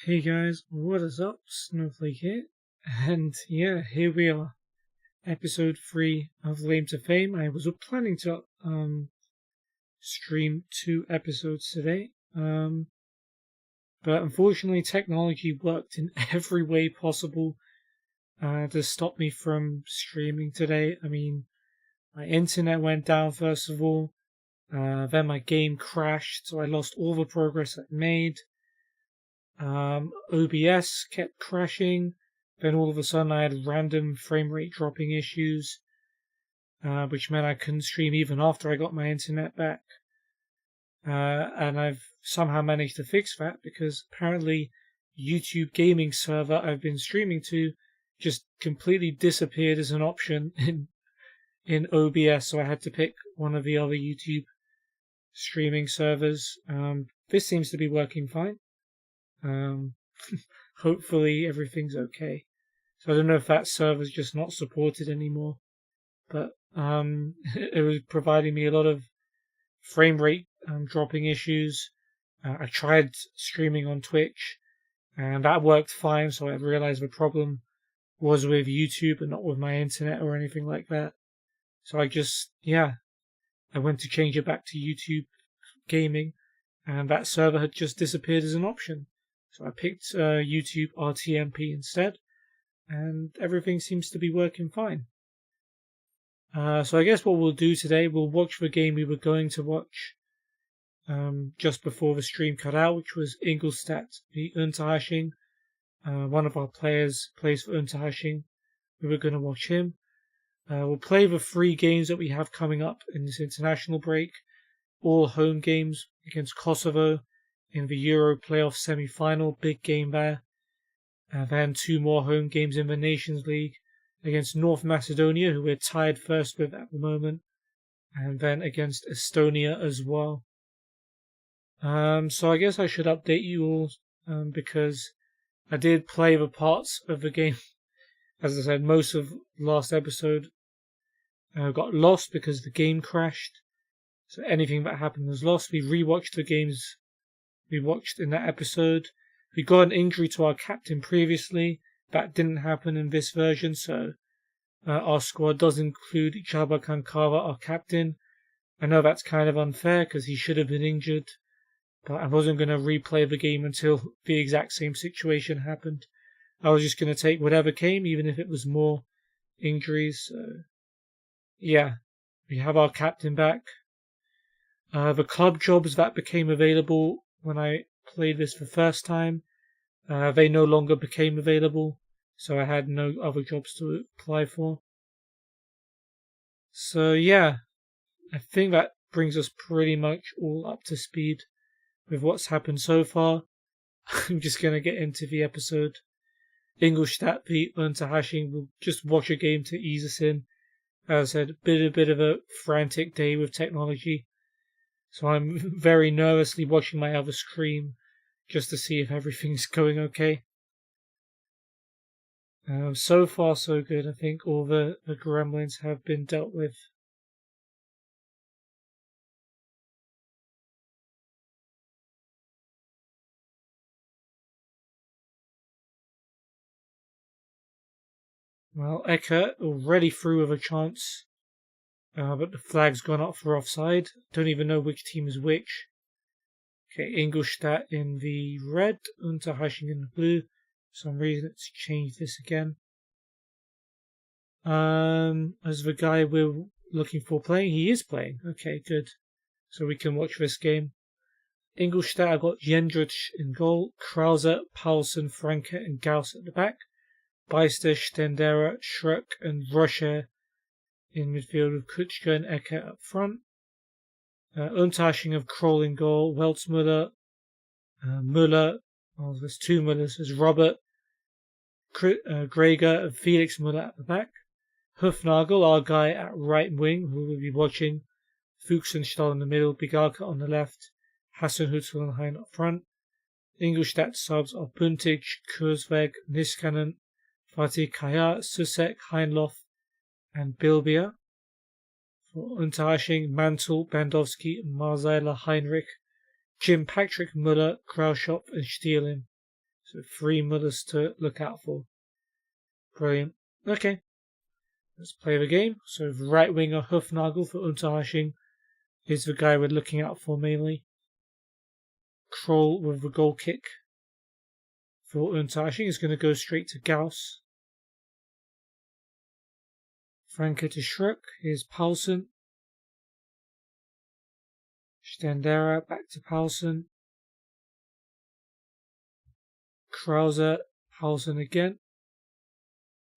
Hey guys, what is up? Snowflake here. And yeah, here we are. Episode 3 of Lame to Fame. I was planning to stream 2 episodes today. But unfortunately technology worked in every way possible to stop me from streaming today. I mean, my internet went down first of all. Then my game crashed, so I lost all the progress I made. OBS kept crashing. Then all of a sudden I had random frame rate dropping issues, which meant I couldn't stream even after I got my internet back. And I've somehow managed to fix that because apparently YouTube gaming server I've been streaming to just completely disappeared as an option in OBS, so I had to pick one of the other YouTube streaming servers. This seems to be working fine. Hopefully everything's okay. So I don't know if that server's just not supported anymore, but it was providing me a lot of frame rate dropping issues. I tried streaming on Twitch, and that worked fine. So I realized the problem was with YouTube and not with my internet or anything like that. So I went to change it back to YouTube gaming, and that server had just disappeared as an option. So I picked YouTube RTMP instead, and everything seems to be working fine. So I guess what we'll do today, we'll watch the game we were going to watch just before the stream cut out, which was Ingolstadt v Unterhaching. One of our players plays for Unterhaching. We were going to watch him. We'll play the 3 games that we have coming up in this international break, all home games against Kosovo in the Euro playoff semi-final, big game there. And then 2 more home games in the Nations League against North Macedonia, who we're tied first with at the moment, and then against Estonia as well. So I guess I should update you all because I did play the parts of the game. As I said, most of last episode got lost because the game crashed. So anything that happened was lost. We rewatched the games we watched in that episode. We got an injury to our captain previously. That didn't happen in this version, so our squad does include Jaba Kankara, our captain. I know that's kind of unfair because he should have been injured, but I wasn't going to replay the game until the exact same situation happened. I was just going to take whatever came, even if it was more injuries. So, yeah, we have our captain back. The club jobs that became available when I played this for the first time, they no longer became available, so I had no other jobs to apply for. So yeah, I think that brings us pretty much all up to speed with what's happened so far. I'm just going to get into the episode. Ingolstadt v Unterhaching, we'll just watch a game to ease us in. As I said, a bit of a frantic day with technology. So I'm very nervously watching my other screen just to see if everything's going okay. So far so good. I think all the gremlins have been dealt with. Well, Ecker already through with a chance, but the flag's gone up for offside. Don't even know which team is which. Okay, Ingolstadt in the red, Unterhaching in the blue. For some reason it's changed this again. As the guy we're looking for playing, he is playing. Okay, good. So we can watch this game. Ingolstadt, I've got Jendrich in goal, Krause, Paulsen, Franke and Gauss at the back. Beister, Stendera, Schreck and Roscher in midfield with Kutschka and Ecker up front. Unterhaching of Kroll in goal, Weltzmüller, Müller, there's 2 Müllers, there's Robert, Greger and Felix Müller at the back. Hufnagel, our guy at right wing, who we'll be watching. Fuchsenstahl in the middle, Bigalka on the left, Hasenhüttl and Hein up front. Ingolstadt subs are Buntic, Kurzweg, Niskanen, Fatih Kaya, Susek, Heinloff and Bilbia. For Unterhaching, Mantel, Bandowski, Marzeiler, Heinrich, Jim Patrick, Müller, Krauschop and Stielin. So 3 Mullers to look out for. Brilliant. Okay. Let's play the game. So right winger Hufnagel for Unterhaching is the guy we're looking out for mainly. Kroll with the goal kick for Unterhaching is going to go straight to Gauss. Franke to Schruck. Here's Paulsen. Stendera back to Paulsen. Krause, Paulsen again.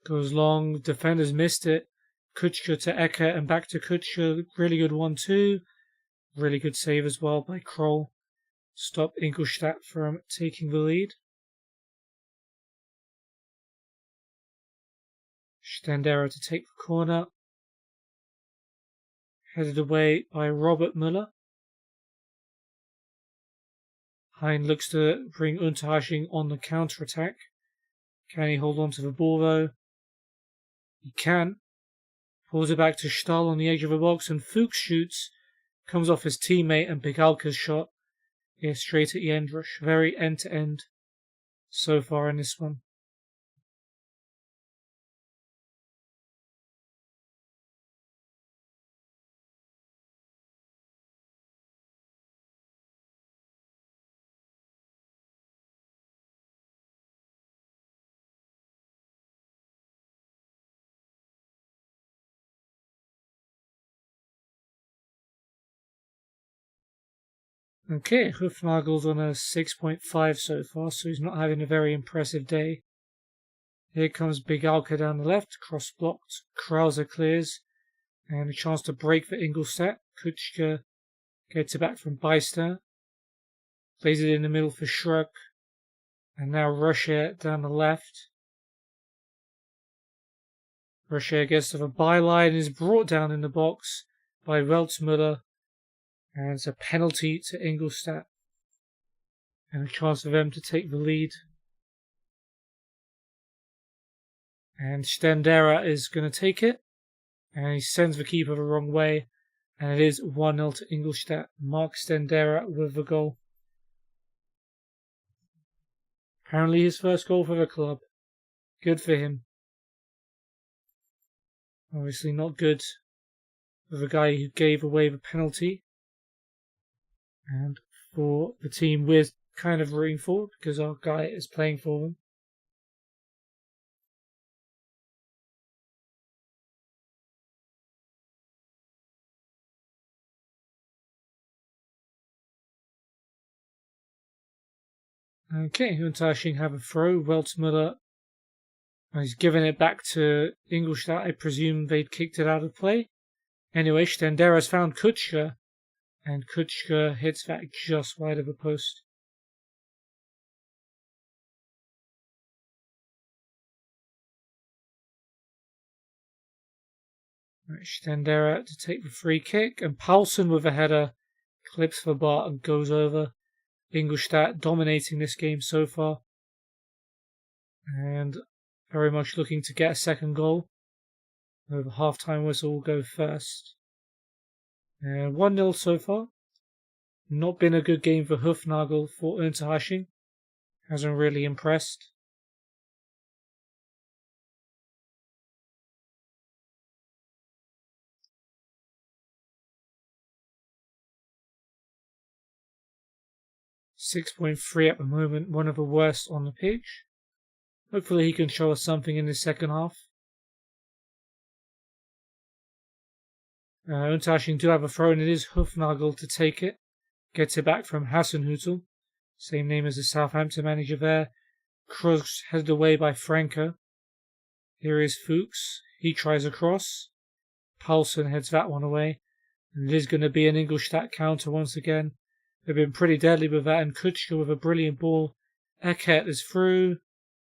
Goes long, defenders missed it. Kutschke to Eckert and back to Kutschke. Really good 1-2. Really good save as well by Kroll. Stop Ingolstadt from taking the lead. Stendera to take the corner. Headed away by Robert Müller. Hein looks to bring Unterhaching on the counter-attack. Can he hold on to the ball though? He can. Pulls it back to Stahl on the edge of the box and Fuchs shoots. Comes off his teammate and Pigalka's shot. Yeah, straight at Jendrush. Very end-to-end so far in this one. Okay, Hufnagel's on a 6.5 so far, so he's not having a very impressive day. Here comes Bigalka down the left, cross blocked. Krause clears, and a chance to break for Ingolstadt. Kutschke gets it back from Beister. Plays it in the middle for Schruck. And now Russia down the left. Russia gets to the byline and is brought down in the box by Weltzmüller. And it's a penalty to Ingolstadt. And a chance for them to take the lead. And Stendera is going to take it. And he sends the keeper the wrong way. And it is 1-0 to Ingolstadt. Mark Stendera with the goal. Apparently his first goal for the club. Good for him. Obviously not good for the guy who gave away the penalty. And for the team we're kind of rooting for because our guy is playing for them. Okay, Unterhaching have a throw. Weltzmüller, he's given it back to Ingolstadt. I presume they'd kicked it out of play. Anyway, Stendera's found Kutschke, and Kutschke hits that just wide of the post. Right, Stendera to take the free kick, and Paulsen with a header clips the bar and goes over. Ingolstadt dominating this game so far, and very much looking to get a second goal. The half-time whistle will go first. 1-0 so far. Not been a good game for Hufnagel for Unterhaching. Hasn't really impressed. .3 at the moment, one of the worst on the pitch. Hopefully he can show us something in the second half. Unterhaching do have a throw and it is Hufnagel to take it. Gets it back from Hasenhüttl. Same name as the Southampton manager there. Kruse headed away by Franke. Here is Fuchs. He tries a cross. Paulsen heads that one away. And it is going to be an Ingolstadt counter once again. They've been pretty deadly with that, and Kutschke with a brilliant ball. Eckert is through,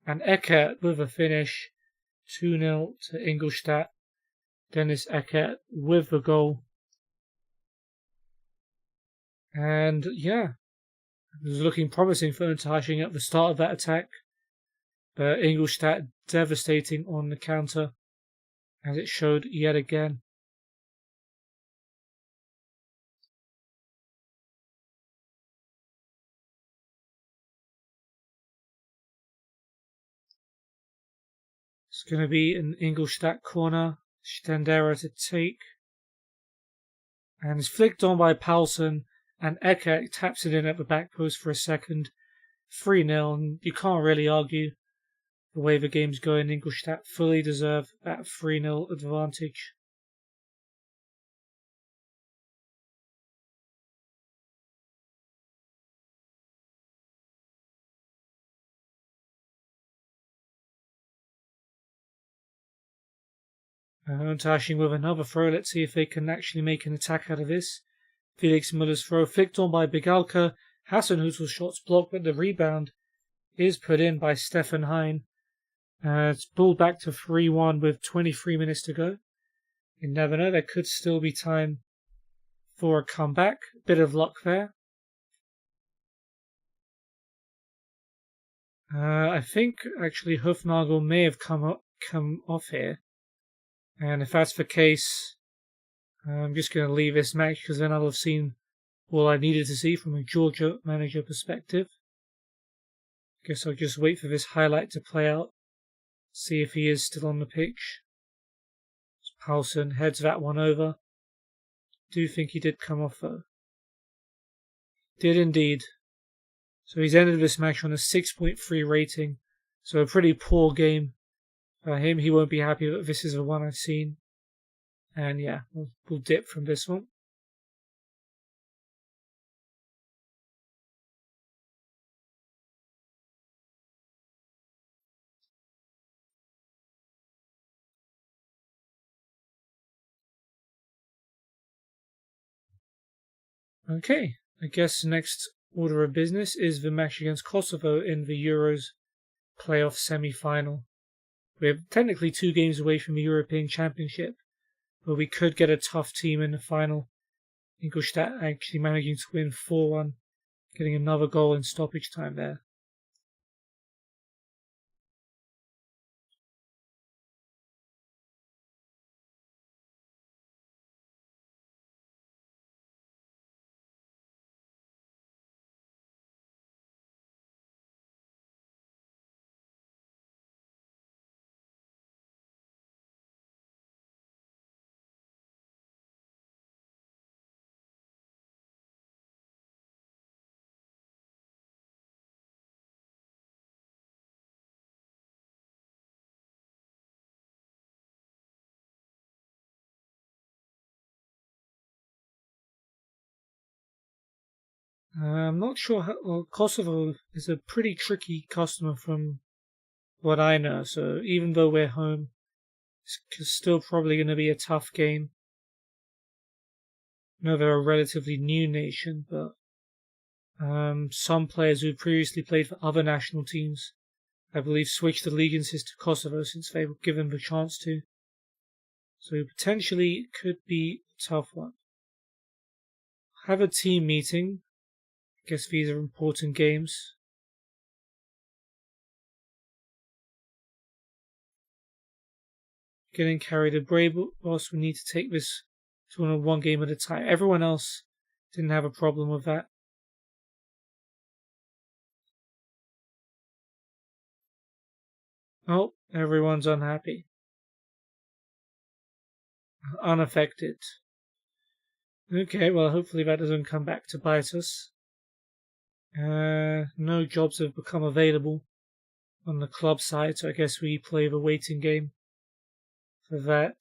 and Eckert with a finish. 2-0 to Ingolstadt. Dennis Eckert with the goal. And yeah, it was looking promising for Unterhaching at the start of that attack. But Ingolstadt devastating on the counter, as it showed yet again. It's going to be an Ingolstadt corner. Stendera to take. And it's flicked on by Paulsen. And Eke taps it in at the back post for a second. 3-0. And you can't really argue the way the game's going. Ingolstadt fully deserve that 3-0 advantage. Tashing with another throw. Let's see if they can actually make an attack out of this. Felix Muller's throw flicked on by Bigalka. Hasenhutl's shot's blocked, but the rebound is put in by Stefan Hein. It's pulled back to 3-1 with 23 minutes to go. You never know, there could still be time for a comeback. Bit of luck there. I think actually Hufnagel may have come off here. And if that's the case, I'm just going to leave this match because then I'll have seen all I needed to see from a Georgia manager perspective. Guess I'll just wait for this highlight to play out. See if he is still on the pitch. Paulsen heads that one over. Do think he did come off though. Did indeed. So he's ended this match on a 6.3 rating. So a pretty poor game for him. He won't be happy that this is the one I've seen. And yeah, we'll dip from this one. Okay, I guess the next order of business is the match against Kosovo in the Euros playoff semi-final. We're technically 2 games away from the European Championship, but we could get a tough team in the final. Ingolstadt actually managing to win 4-1, getting another goal in stoppage time there. I'm not sure how Kosovo is a pretty tricky customer from what I know, so even though we're home, it's still probably going to be a tough game. I know they're a relatively new nation, but some players who previously played for other national teams, I believe, switched allegiances to Kosovo since they were given the chance to. So potentially could be a tough one. Have a team meeting. I guess these are important games. Getting carried away, but also we need to take this to one game at a time. Everyone else didn't have a problem with that. Oh, everyone's unhappy. Unaffected. Okay, well, hopefully that doesn't come back to bite us. No jobs have become available on the club side, so I guess we play the waiting game for that.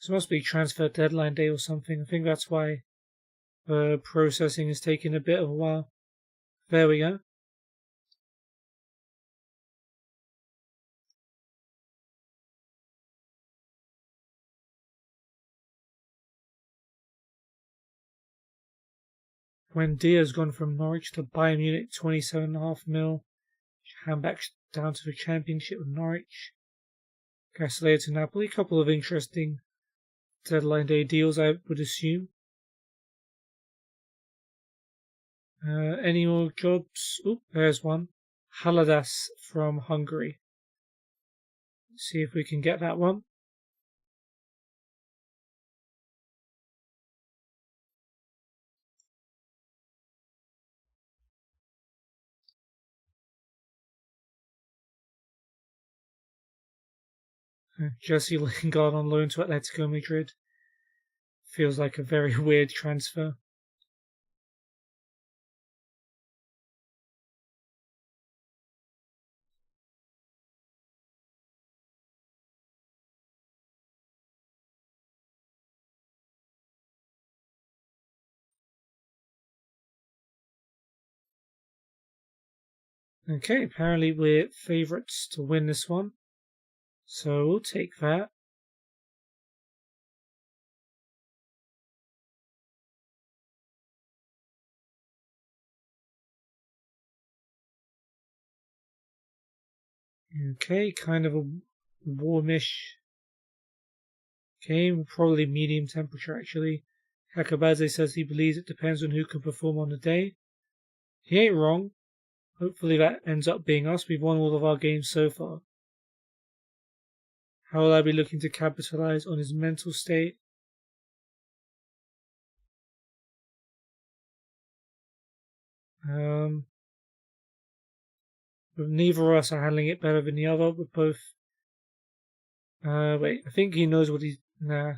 This must be transfer deadline day or something. I think that's why the processing is taking a bit of a while. There we go. When Dia's gone from Norwich to Bayern Munich, 27.5 mil. Hand back down to the Championship with Norwich. Castellet to Napoli. A couple of interesting deadline day deals, I would assume. Any more jobs? Oh, there's one. Haladas from Hungary. Let's see if we can get that one. Jesse Lingard on loan to Atletico Madrid. Feels like a very weird transfer. Okay, apparently we're favourites to win this one. So we'll take that. Okay, kind of a warmish game, probably medium temperature actually. Hakabaze says he believes it depends on who can perform on the day. He ain't wrong. Hopefully that ends up being us. We've won all of our games so far. How will I be looking to capitalize on his mental state? Neither of us are handling it better than the other. We're both. Wait, I think he knows what he's. Nah.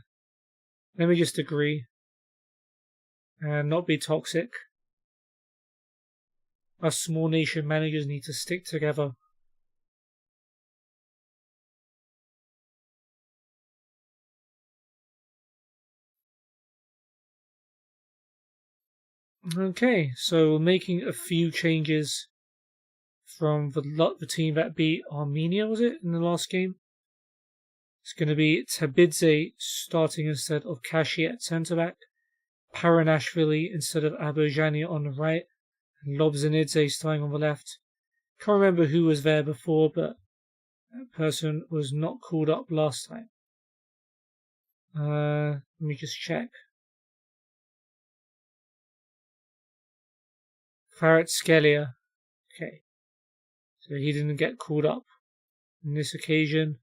Let me just agree. And not be toxic. Us small nation managers need to stick together. Okay, so we're making a few changes from the team that beat Armenia, was it, in the last game? It's going to be Tabidze starting instead of Kashi at centre-back, Paranashvili instead of Abojania on the right, and Lobzanidze starting on the left. Can't remember who was there before, but that person was not called up last time. Let me just check. Farat Skelia. Okay. So he didn't get called up on this occasion.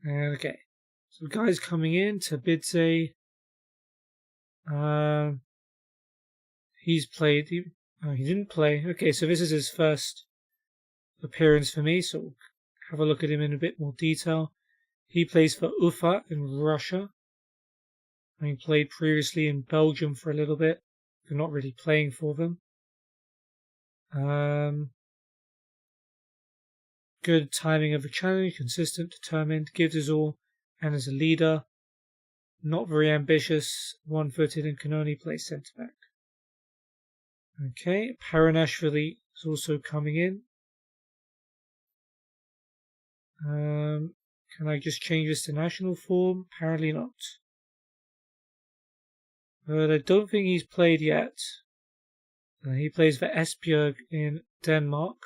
Okay. So the guys coming in, Tabidze. He's played. He didn't play. Okay, so this is his first appearance for me, so we'll have a look at him in a bit more detail. He plays for Ufa in Russia. He played previously in Belgium for a little bit. They're not really playing for them. Good timing of the challenge, consistent, determined, gives his all, and as a leader, not very ambitious, one-footed, and can only play centre-back. Okay, Paranashvili is also coming in. Can I just change this to national form? Apparently not. But I don't think he's played yet. He plays for Esbjerg in Denmark.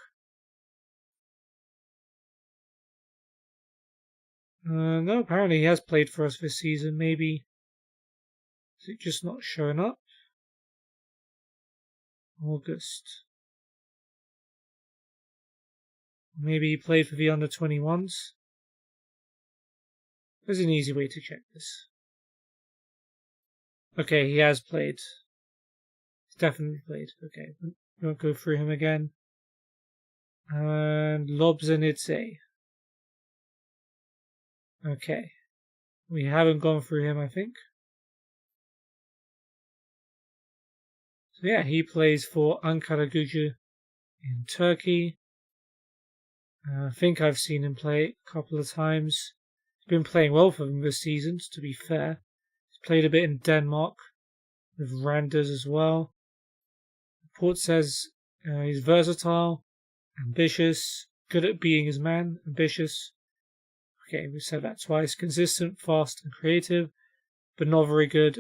No, apparently he has played for us this season. Maybe is it just not showing up? August. Maybe he played for the under-21s. There's an easy way to check this. Okay, he has played. He's definitely played. Okay, we won't go through him again. And Lobzanidze. Okay. We haven't gone through him, I think. So yeah, he plays for Ankaragücü in Turkey. I think I've seen him play a couple of times. He's been playing well for them this season, to be fair. He's played a bit in Denmark with Randers as well. The report says he's versatile, ambitious, good at being his man, ambitious. Okay, we said that twice. Consistent, fast, and creative, but not very good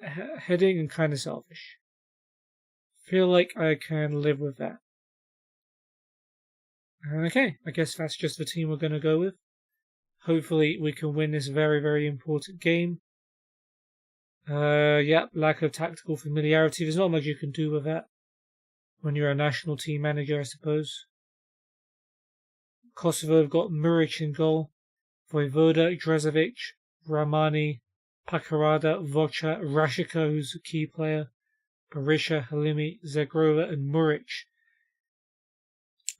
at heading and kind of selfish. Feel like I can live with that. Okay, I guess that's just the team we're going to go with. Hopefully we can win this very, very important game. Lack of tactical familiarity. There's not much you can do with that when you're a national team manager, I suppose. Kosovo have got Muric in goal, Vojvoda, Drezovic, Ramani, Pakarada, Vocha, Rashika, who's a key player, Berisha, Halimi, Zagrova, and Muric,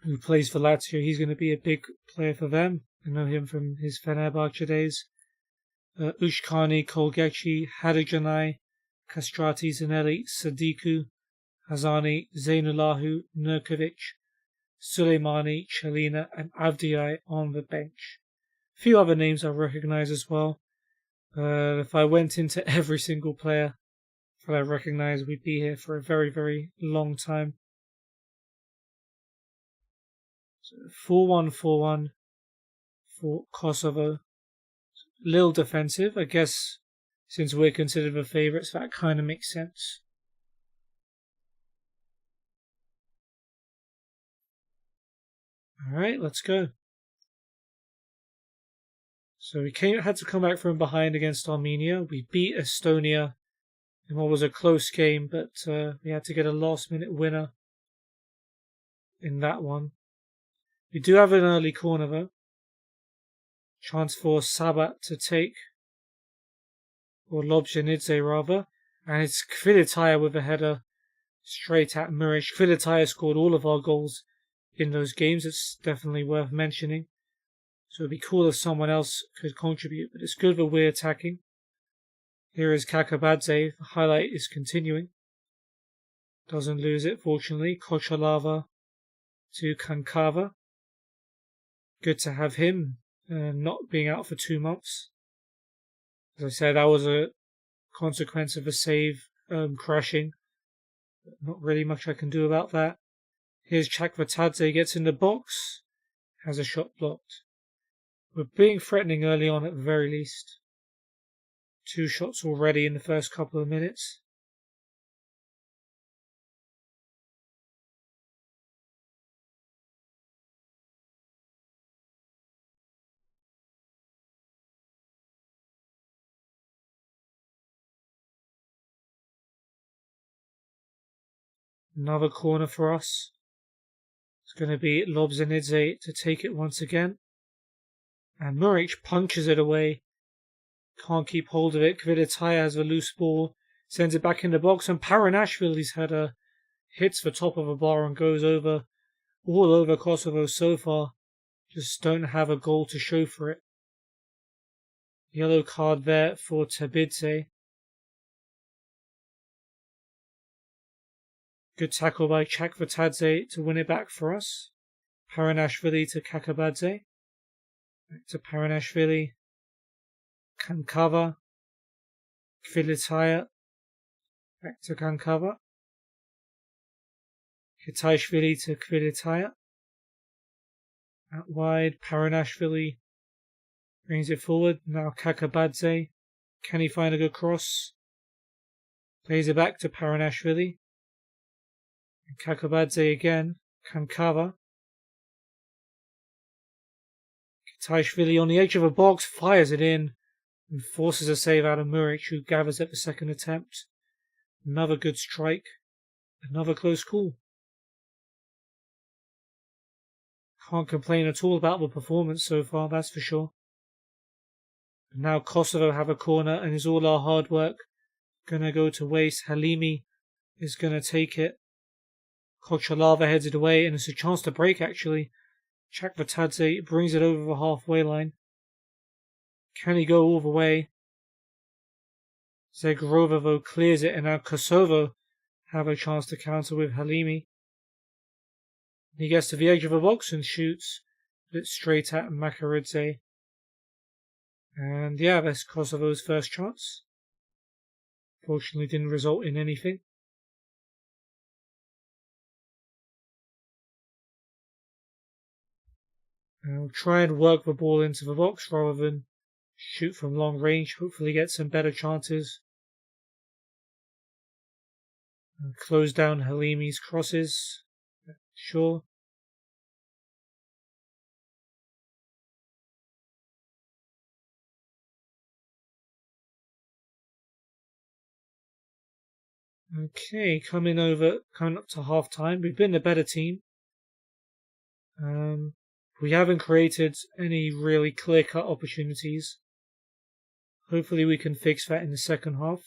who plays for Lazio. He's going to be a big player for them. I know him from his Fenerbahce days. Ushkani, Kolgechi, Hadijanai, Castrati, Zanelli, Sadiku, Hazani, Zainullahu, Nurkovic, Suleimani, Chelina, and Avdiai on the bench. A few other names I recognise as well. If I went into every single player that I recognise, we'd be here for a very, very long time. So 4-1-4-1 for Kosovo. Little defensive, I guess, since we're considered the favourites, that kind of makes sense. Alright, let's go. So we had to come back from behind against Armenia. We beat Estonia in what was a close game, but we had to get a last-minute winner in that one. We do have an early corner, though. Chance for Sabat to take, or Lobjanidze rather, and it's Kvilitaya with a header straight at Muric. Kvilitaya scored all of our goals in those games. It's definitely worth mentioning. So it'd be cool if someone else could contribute, but it's good that we're attacking. Here is Kakabadze. The highlight is continuing. Doesn't lose it, fortunately. Kochalava to Kankava. Good to have him not being out for 2 months. As I said, that was a consequence of a save crashing. Not really much I can do about that. Here's Chakvatadze, gets in the box, has a shot blocked. We're being threatening early on at the very least. 2 shots already in the first couple of minutes. Another corner for us. It's going to be Lobzanidze to take it once again. And Muric punches it away. Can't keep hold of it. Kvilitaya has a loose ball. Sends it back in the box. And Paranashvili's header hits the top of a bar and goes over all over Kosovo so far. Just don't have a goal to show for it. Yellow card there for Tabidze. Good tackle by Chakvatadze to win it back for us. Paranashvili to Kakabadze. Back to Paranashvili. Kankava. Kvilitaya. Back to Kankava. Hitaishvili to Kvilitaya. Out wide. Paranashvili brings it forward. Now Kakabadze. Can he find a good cross? Plays it back to Paranashvili. Kakabadze again. Kankava. Taishvili on the edge of a box, fires it in and forces a save out of Muric, who gathers at the second attempt. Another good strike. Another close call. Can't complain at all about the performance so far, that's for sure. And now Kosovo have a corner, and is all our hard work gonna go to waste? Halimi is gonna take it. Kochalava heads it away, and it's a chance to break actually. Chakvatadze brings it over the halfway line. Can he go all the way? Zagrova clears it, and now Kosovo have a chance to counter with Halimi. He gets to the edge of the box and shoots, but it's straight at Makaridze. And yeah, that's Kosovo's first chance. Fortunately didn't result in anything. We'll try and work the ball into the box rather than shoot from long range. Hopefully get some better chances. And close down Halimi's crosses. Sure. Okay, coming up to half time. We've been the better team. We haven't created any really clear-cut opportunities. Hopefully we can fix that in the second half.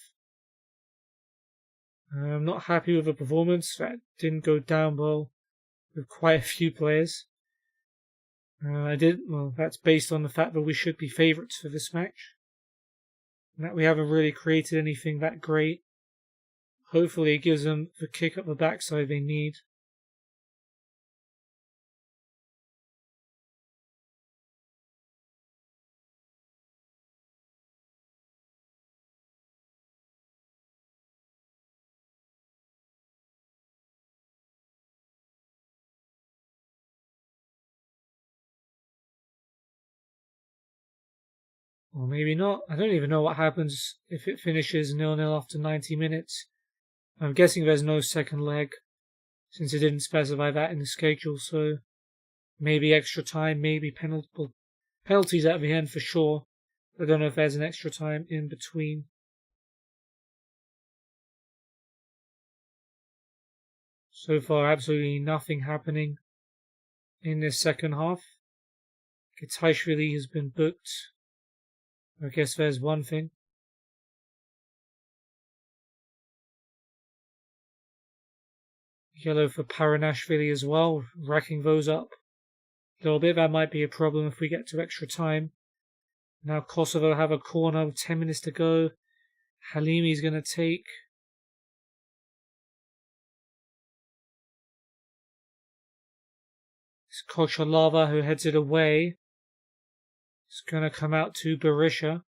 I'm not happy with the performance. That didn't go down well with quite a few players. That's based on the fact that we should be favourites for this match. And that we haven't really created anything that great. Hopefully it gives them the kick up the backside they need. Or maybe not. I don't even know what happens if it finishes 0-0 after 90 minutes. I'm guessing there's no second leg, since it didn't specify that in the schedule, so maybe extra time, maybe penalties at the end for sure. I don't know if there's an extra time in between. So far, absolutely nothing happening in this second half. Getaishvili has been booked. I guess there's one thing. Yellow for Paranashvili as well, racking those up. A little bit, that might be a problem if we get to extra time. Now Kosovo have a corner with 10 minutes to go. Halimi's going to take. It's Kochalava who heads it away. It's going to come out to Berisha.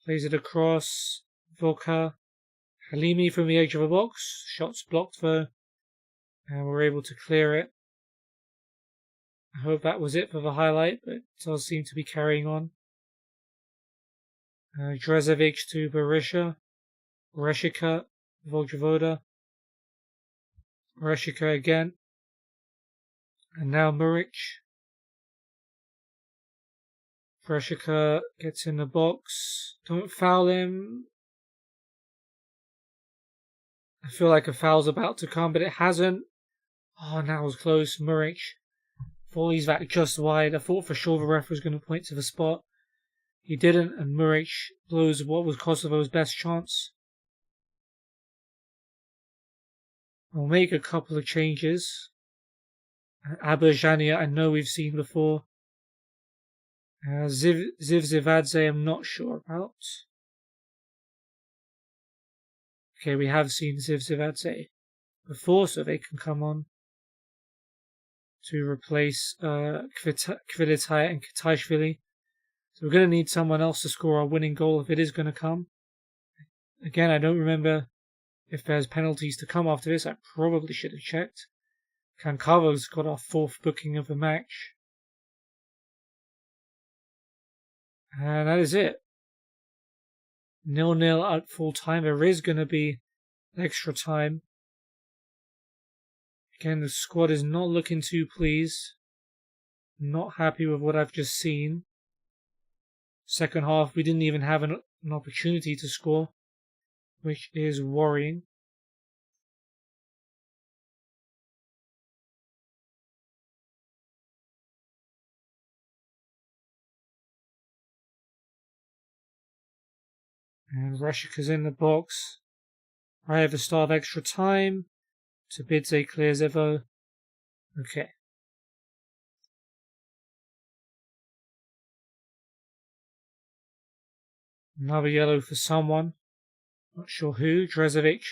Plays it across. Voka. Halimi from the edge of the box. Shots blocked though. And we're able to clear it. I hope that was it for the highlight, but it does seem to be carrying on. Drezovic to Berisha. Reshika. Vojvoda. Reshika again. And now Muric. Reshika gets in the box. Don't foul him. I feel like a foul's about to come, but it hasn't. Oh, now it was close. Muric volleys that just wide. I thought for sure the ref was going to point to the spot. He didn't, and Muric blows what was Kosovo's best chance. I'll make a couple of changes. Abajania, I know we've seen before. Zivzivadze, I'm not sure about. Okay, we have seen Zivzivadze before, so they can come on to replace Kvilitaya and Kitaishvili. So we're going to need someone else to score our winning goal if it is going to come. Again, I don't remember if there's penalties to come after this. I probably should have checked. Kankavo's got our fourth booking of the match. And that is it. 0-0 at full time. There is going to be extra time. Again, the squad is not looking too pleased. Not happy with what I've just seen. Second half, we didn't even have an opportunity to score, which is worrying. And Reshika's in the box. I have a star of extra time. Tabidze clears Evo. Okay. Another yellow for someone. Not sure who. Drezovic.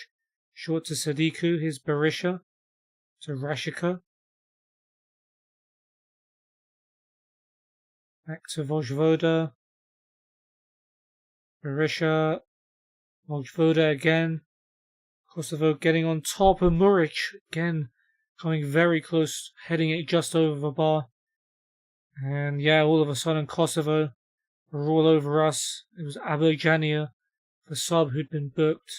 Short to Sadiku. Here's Berisha. To Rashika. Back to Vojvoda. Berisha. Vojvoda again. Kosovo getting on top of Muric. Again, coming very close, heading it just over the bar. And yeah, all of a sudden Kosovo were all over us. It was Abojania, the sub, who'd been booked.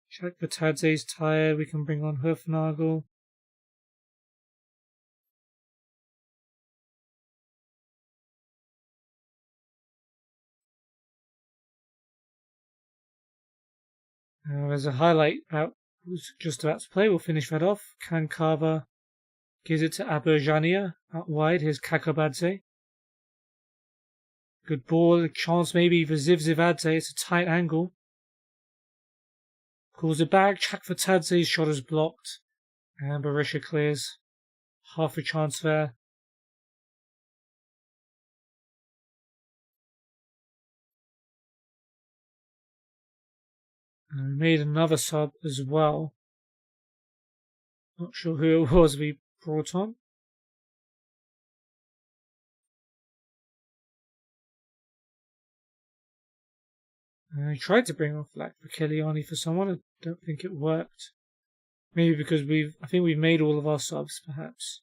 Check Batadze's tired. We can bring on Hufnagel. There's a highlight about who's just about to play. We'll finish that off. Kankava gives it to Aberjania out wide. Here's Kakabadze. Good ball. A chance maybe for Zivzivadze. It's a tight angle. Calls it back. Chakvatadze's shot is blocked. And Berisha clears. Half a chance there. And we made another sub as well. Not sure who it was we brought on. I tried to bring off Lakvikeliani for someone. I don't think it worked. Maybe because I think we've made all of our subs, perhaps.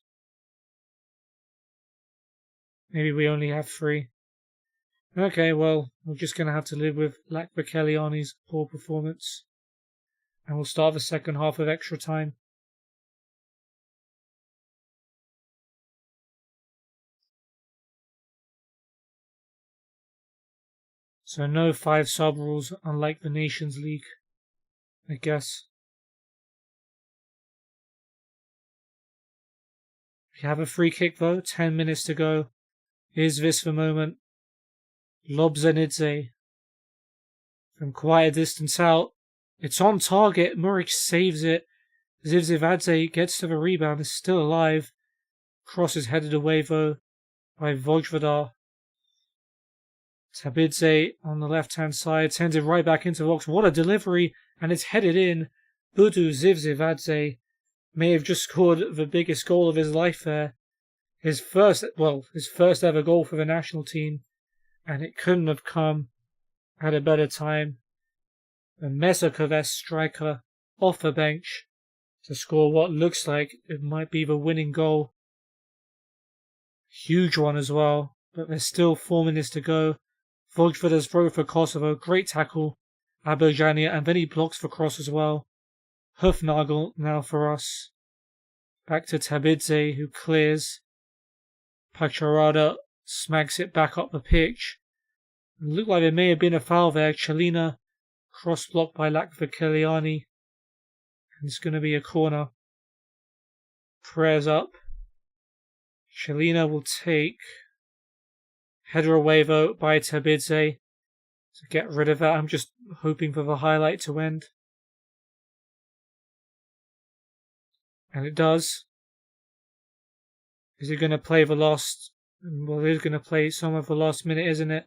Maybe we only have 3. Okay, well, we're just going to have to live with Lakvikeliani's poor performance. And we'll start the second half of extra time. So no 5 sub rules, unlike the Nations League, I guess. We have a free kick though, 10 minutes to go. Is this the moment? Lobzanidze from quite a distance out. It's on target. Muric saves it. Zivzivadze gets to the rebound. Is still alive. Cross is headed away though by Vojvodar. Tabidze on the left-hand side, sends it right back into the box. What a delivery, and it's headed in. Budu Zivzivadze may have just scored the biggest goal of his life there. His first ever goal for the national team, and it couldn't have come at a better time. A Mesakoves striker off the bench to score what looks like it might be the winning goal. Huge one as well, but there's still 4 minutes to go. Vojvoda's throw for Kosovo, great tackle, Aberjania, and then he blocks for cross as well. Hufnagel now for us. Back to Tabidze, who clears. Pacharada smacks it back up the pitch. It looked like there may have been a foul there. Chelina cross blocked by Lakvikeliani. And it's going to be a corner. Prayers up. Chelina will take. Header away though by Tabidze to get rid of that. I'm just hoping for the highlight to end. And it does. Is it going to play the last... Well, it is going to play some of the last minute, isn't it?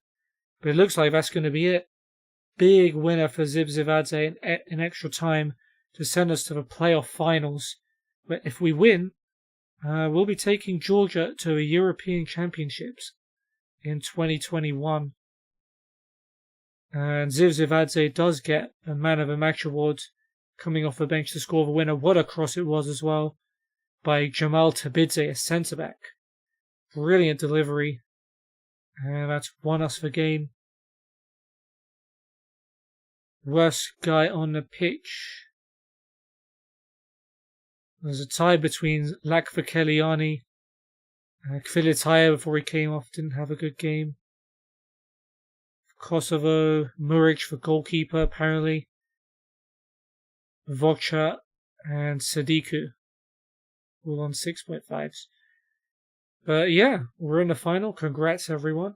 But it looks like that's going to be it. Big winner for Zivzivadze in extra time to send us to the playoff finals. But if we win, we'll be taking Georgia to the European Championships in 2021. And Zivzivadze does get a Man of the Match award coming off the bench to score the winner. What a cross it was as well by Jamal Tabidze, a centre-back. Brilliant delivery. And that's won us the game. Worst guy on the pitch. There's a tie between Lakvikeliani and Kvilitaya before he came off. Didn't have a good game. Kosovo, Muric for goalkeeper apparently. Vocha and Sadiku. All on 6.5s. But yeah, we're in the final. Congrats everyone.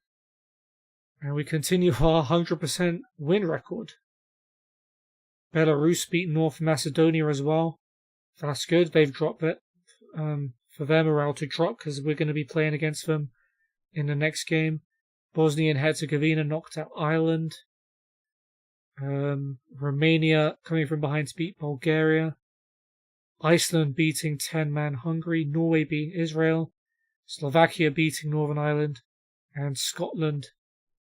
And we continue our 100% win record. Belarus beat North Macedonia as well. That's good. They've dropped it. For their morale to drop because we're going to be playing against them in the next game. Bosnia and Herzegovina knocked out Ireland. Romania coming from behind to beat Bulgaria. Iceland beating 10-man Hungary. Norway beating Israel. Slovakia beating Northern Ireland. And Scotland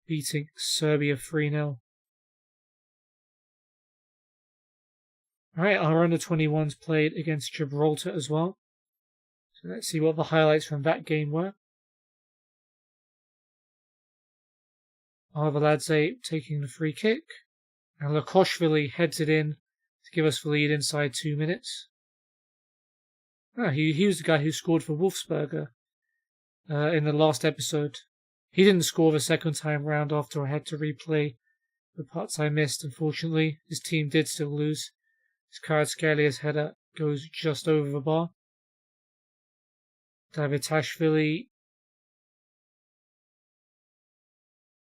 beating Serbia 3-0. Alright, our under-21s played against Gibraltar as well. So let's see what the highlights from that game were. Arveladze taking the free kick. And Lukoshvili heads it in to give us the lead inside 2 minutes. He was the guy who scored for Wolfsberger in the last episode. He didn't score the second time round after I had to replay The parts I missed, unfortunately. His team did still lose. His Kvaratskhelia header goes just over the bar. Davitashvili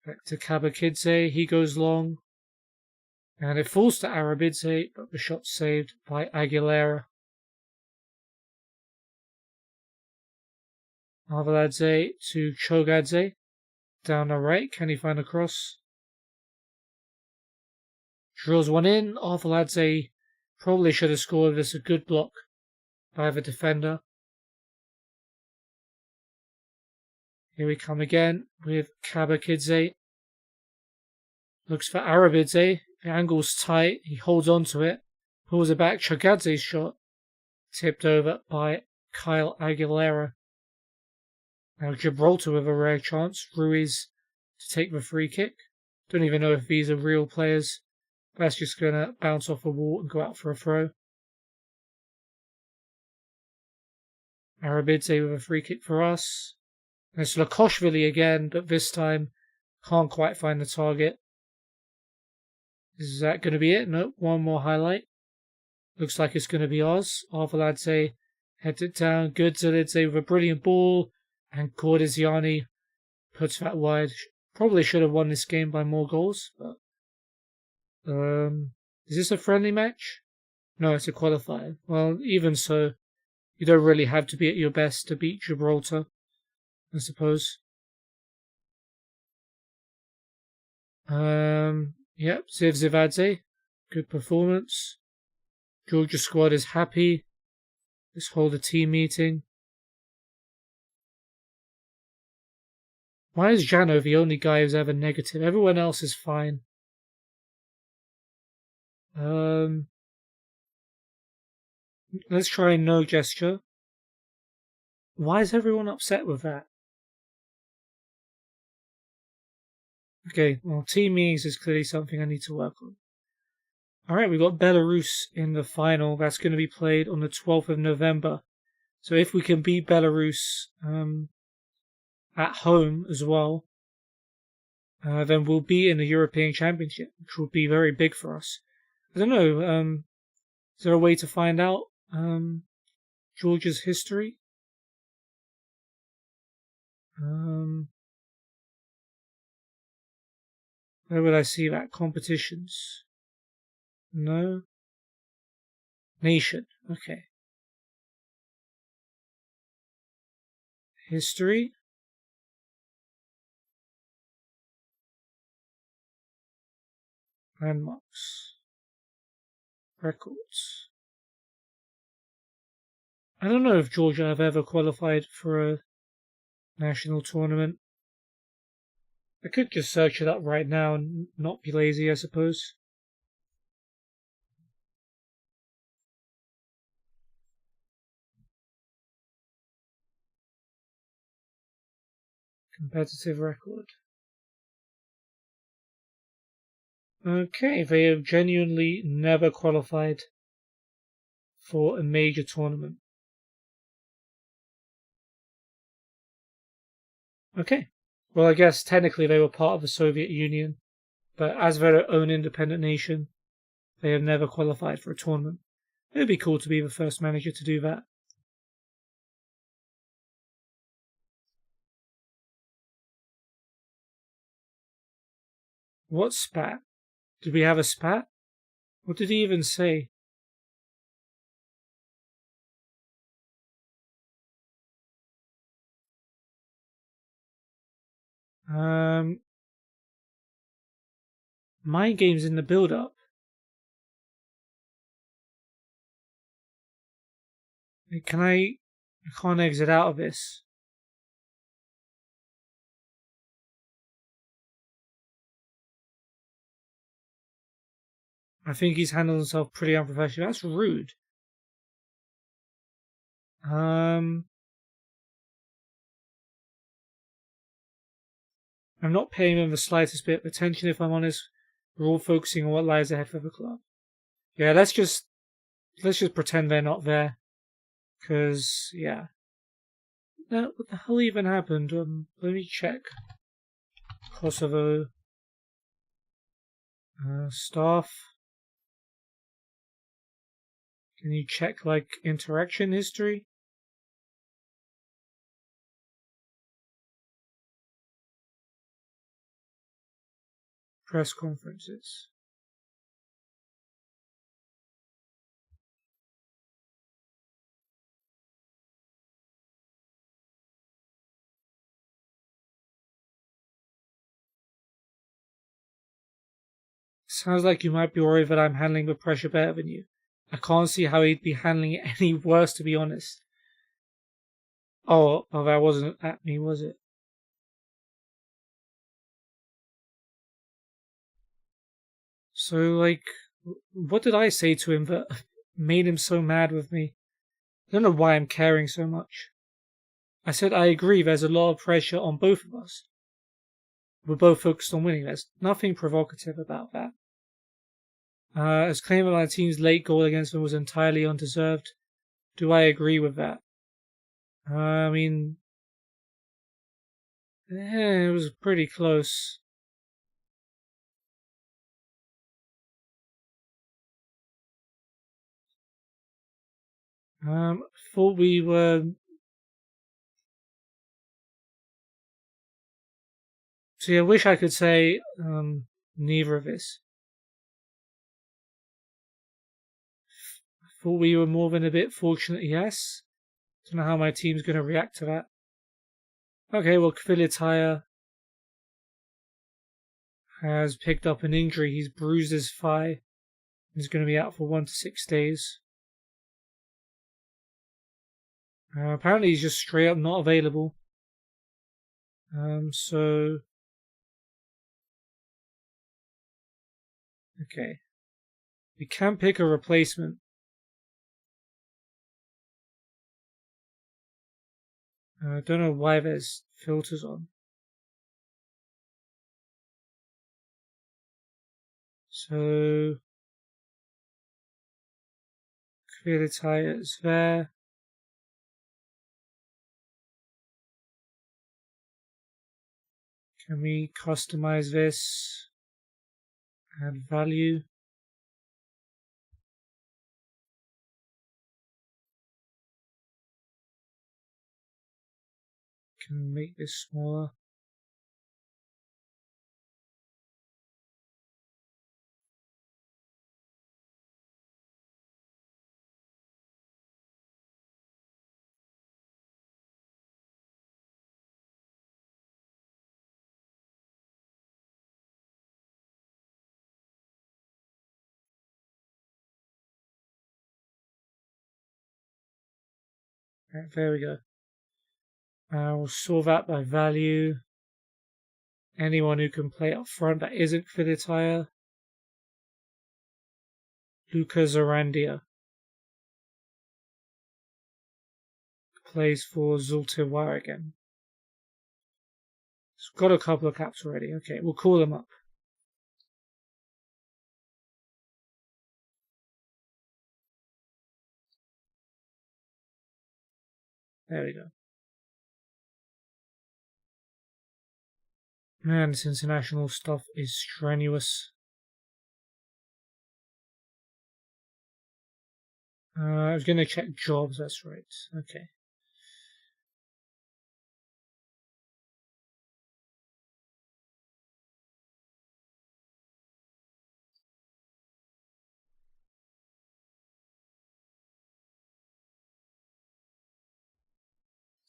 back to Kabakidze. He goes long. And it falls to Arabidze, but the shot's saved by Aguilera. Arveladze to Chogadze. Down the right. Can he find a cross? Drills one in. Arveladze probably should have scored this. A good block by the defender. Here we come again with Kabakidze. Looks for Arabidze. The angle's tight. He holds on to it. Pulls it back. Chogadze's shot. Tipped over by Kyle Aguilera. Now Gibraltar with a rare chance. Ruiz to take the free kick. Don't even know if these are real players. That's just going to bounce off a wall and go out for a throw. Arabidze with a free kick for us. And it's Lukoshvili again, but this time can't quite find the target. Is that going to be it? Nope, one more highlight. Looks like it's going to be ours. Arveladze heads it down. Godzalidze with a brilliant ball. And Cordiziani puts that wide. Probably should have won this game by more goals. But is this a friendly match? No, it's a qualifier. Well, even so, you don't really have to be at your best to beat Gibraltar, I suppose. Yep, Zivzivadze. Good performance. Georgia squad is happy. Let's hold a team meeting. Why is Jano the only guy who's ever negative? Everyone else is fine. Let's try no gesture. Why is everyone upset with that? Okay, well, team meetings is clearly something I need to work on. Alright, we've got Belarus in the final. That's going to be played on the 12th of November. So if we can beat Belarus at home as well, then we'll be in the European Championship, which will be very big for us. I don't know, is there a way to find out Georgia's history? Where would I see that? Competitions? No. Nation. Okay. History. Landmarks. Records. I don't know if Georgia have ever qualified for a national tournament. I could just search it up right now and not be lazy, I suppose. Competitive record. Okay, they have genuinely never qualified for a major tournament. Okay. Well, I guess technically they were part of the Soviet Union, but as their own independent nation, they have never qualified for a tournament. It would be cool to be the first manager to do that. What spat? Did we have a spat? What did he even say? Mind games in the build-up. I can't exit out of this. I think he's handled himself pretty unprofessionally. That's rude. I'm not paying him the slightest bit of attention, if I'm honest. We're all focusing on what lies ahead for the club. Yeah, let's just pretend they're not there. Because, yeah. Now, what the hell even happened? Let me check. Kosovo. Staff. Can you check, like, interaction history? Press conferences. Sounds like you might be worried that I'm handling the pressure better than you. I can't see how he'd be handling it any worse, to be honest. Oh, that wasn't at me, was it? So, like, what did I say to him that made him so mad with me? I don't know why I'm caring so much. I said I agree there's a lot of pressure on both of us. We're both focused on winning. There's nothing provocative about that. As claim that my team's late goal against them was entirely undeserved. Do I agree with that? I mean, it was pretty close. Thought we were. See, I wish I could say neither of this. Thought we were more than a bit fortunate, yes. Don't know how my team's going to react to that. Okay, well, Kvilitaya has picked up an injury. He's bruised his thigh. He's going to be out for 1 to 6 days. Apparently, he's just straight up not available. So... Okay. We can pick a replacement. I don't know why there's filters on. So... Kvilitaya is there. Can we customize this? Add value. Can make this smaller. Right, there we go. We'll sort that by value. Anyone who can play up front that isn't Kvilitaya. Luka Zarandia plays for Zulte Waregem. He's got a couple of caps already. Okay, we'll call them up. There we go. Man, this international stuff is strenuous. I was going to check jobs, that's right. Okay.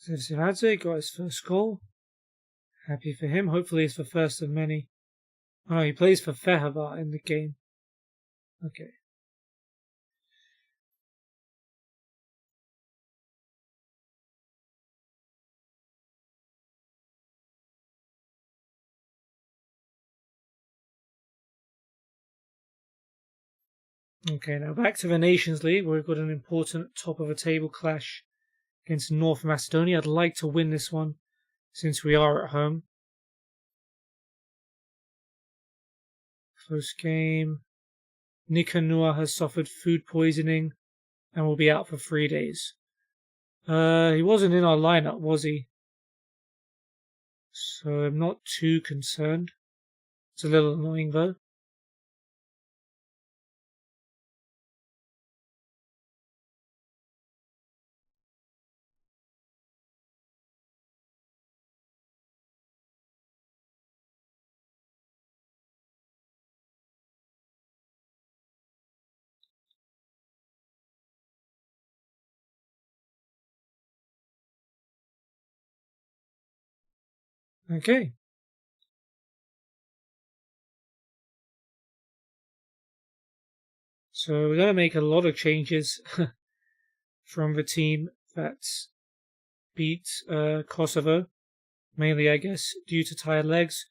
Zivzivadze got his first goal. Happy for him. Hopefully it's the first of many. Oh, he plays for Fehervar in the game. Okay. Okay, now back to the Nations League. We've got an important top of the table clash against North Macedonia. I'd like to win this one since we are at home. Close game. Nikanua has suffered food poisoning and will be out for 3 days. He wasn't in our lineup, was he? So I'm not too concerned. It's a little annoying though. Okay. So we're going to make a lot of changes from the team that beat Kosovo, mainly, I guess, due to tired legs.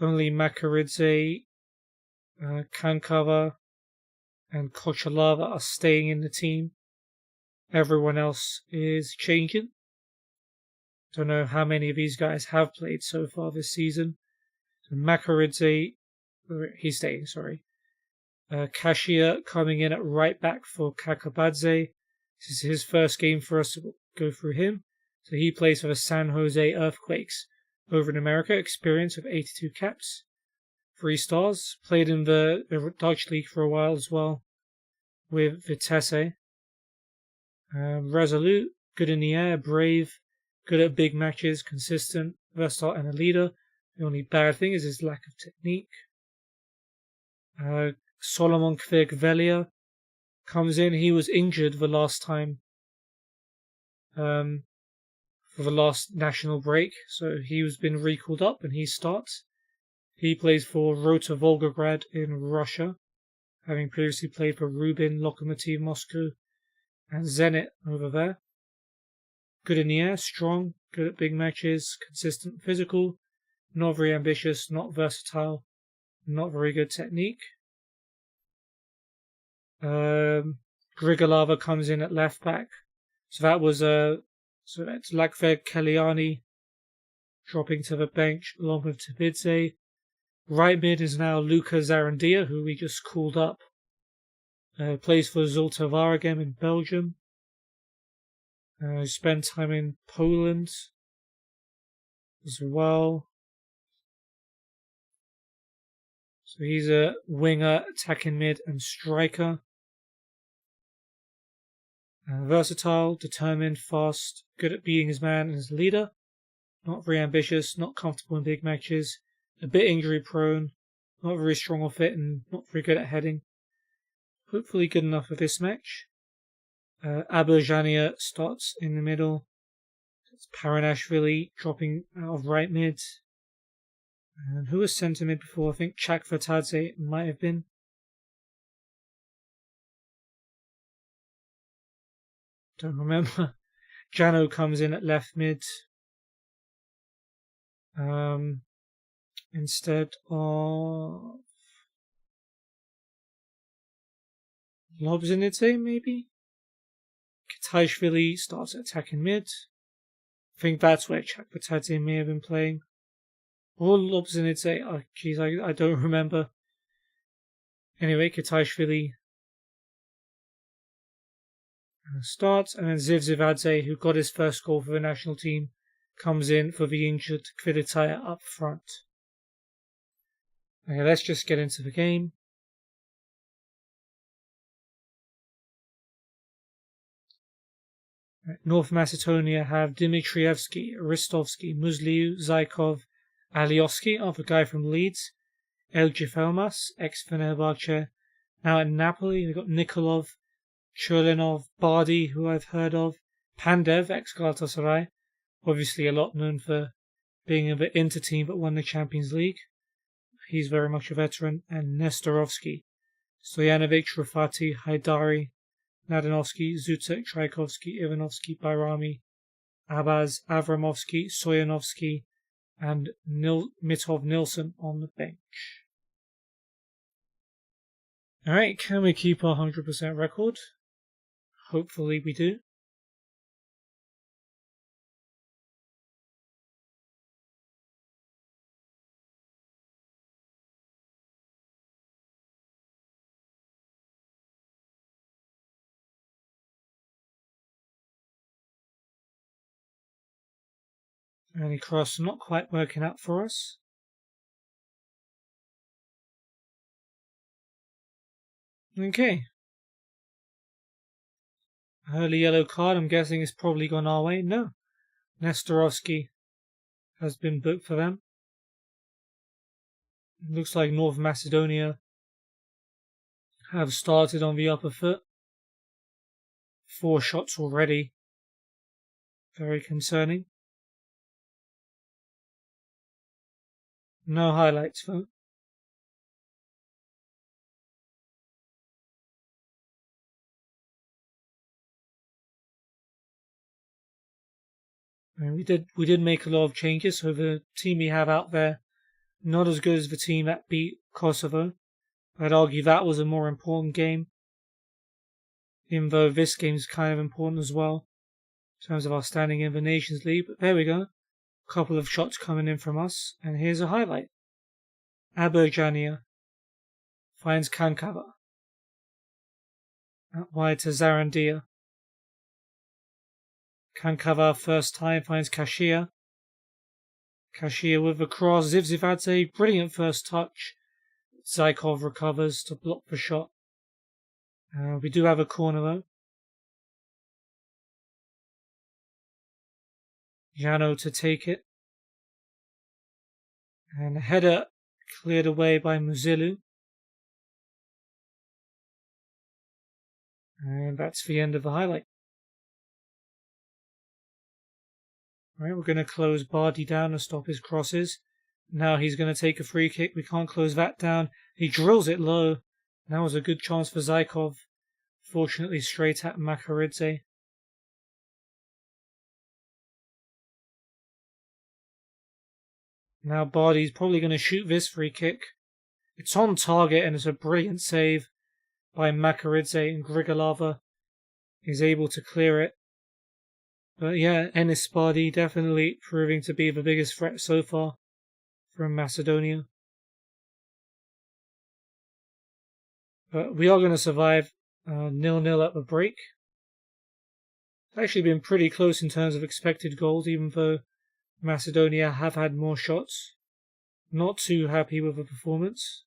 Only Makaridze, Kankava, and Kochalava are staying in the team. Everyone else is changing. Don't know how many of these guys have played so far this season. So Makaridze, he's staying, sorry. Kashia coming in at right back for Kakabadze. This is his first game for us to go through him. So he plays for the San Jose Earthquakes over in America. Experience of 82 caps. 3 stars. Played in the Dutch league for a while as well with Vitesse. Resolute, good in the air, brave, good at big matches, consistent, versatile, and a leader. The only bad thing is his lack of technique. Solomon Kvirkvelia comes in. He was injured the last time for the last national break, so he's been recalled up and he starts. He plays for Rota Volgograd in Russia, having previously played for Rubin, Lokomotiv Moscow, and Zenit over there. Good in the air, strong, good at big matches, consistent, physical, not very ambitious, not versatile, not very good technique. Grigolava comes in at left back. So that was so that's Lakved Keliani dropping to the bench along with Tabidze. Right mid is now Luka Zarandia, who we just called up. Plays for Zulte Waregem in Belgium. Spent time in Poland as well. So he's a winger, attacking mid and striker. Versatile, determined, fast, good at being his man and his leader. Not very ambitious, not comfortable in big matches. A bit injury prone, not very strong or fit, and not very good at heading. Hopefully good enough for this match. Abeljania starts in the middle. It's Paranashvili dropping out of right mid. And who was centre mid before? I think Chakvatadze might have been. Don't remember. Jano comes in at left mid. Instead of Lobzhenidze, maybe? Kitaishvili starts attacking mid. I think that's where Chakvatadze may have been playing. Or Lobzhenidze. Oh, jeez, I don't remember. Anyway, Kitaishvili starts, and then Zivzivadze, who got his first goal for the national team, comes in for the injured Kviditaya up front. Okay, let's just get into the game. North Macedonia have Dmitrievsky, Ristovsky, Musliu, Zykov, Alioski, the guy from Leeds, Elgifelmas, ex-Fenerbahce. Now at Napoli, they've got Nikolov, Churlinov, Bardi, who I've heard of, Pandev, ex-Galatasaray, obviously a lot known for being a bit inter-team but won the Champions League. He's very much a veteran. And Nestorovsky, Stojanovic, Rafati, Haidari, Nadanovsky, Zutek, Traikovsky, Ivanovsky, Bayrami, Abaz, Avramovsky, Soyanovsky, and Mitov Nilsson on the bench. Alright, can we keep our 100% record? Hopefully we do. Early cross not quite working out for us. Okay. Early yellow card, I'm guessing it's probably gone our way. No. Nestorovsky has been booked for them. Looks like North Macedonia have started on the upper foot. 4 shots already. Very concerning. No highlights, though. And we did make a lot of changes, so the team we have out there, not as good as the team that beat Kosovo. I'd argue that was a more important game, even though this game's kind of important as well, in terms of our standing in the Nations League. But there we go. A couple of shots coming in from us, and here's a highlight. Aberjania finds Kankava. Out wide to Zarandia. Kankava first time finds Kashia. Kashia with a cross. Zivzivadze, brilliant first touch. Zykov recovers to block the shot. We do have a corner though. Jano to take it. And a header cleared away by Muzilu. And that's the end of the highlight. Right, we're going to close Bardi down and stop his crosses. Now he's going to take a free kick. We can't close that down. He drills it low. That was a good chance for Zykov. Fortunately, straight at Makaridze. Now Bardi's probably going to shoot this free kick. It's on target and it's a brilliant save by Makaridze, and Grigolava is able to clear it. But yeah, Enis Bardi definitely proving to be the biggest threat so far from Macedonia. But we are going to survive 0-0 at the break. It's actually been pretty close in terms of expected goals, even though Macedonia have had more shots. Not too happy with the performance.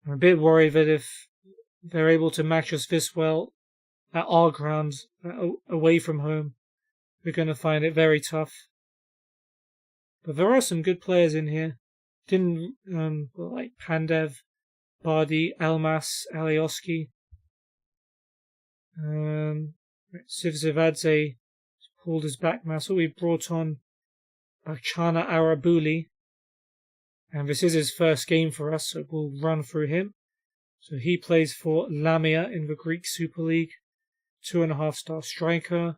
I'm a bit worried that if they're able to match us this well at our ground, away from home, we're going to find it very tough. But there are some good players in here. Like Pandev, Bardi, Elmas, Alioski. Sivzivadze pulled his back muscle. We brought on Bakchana Arabuli. And this is his first game for us, so we'll run through him. So he plays for Lamia in the Greek Super League. 2.5-star striker.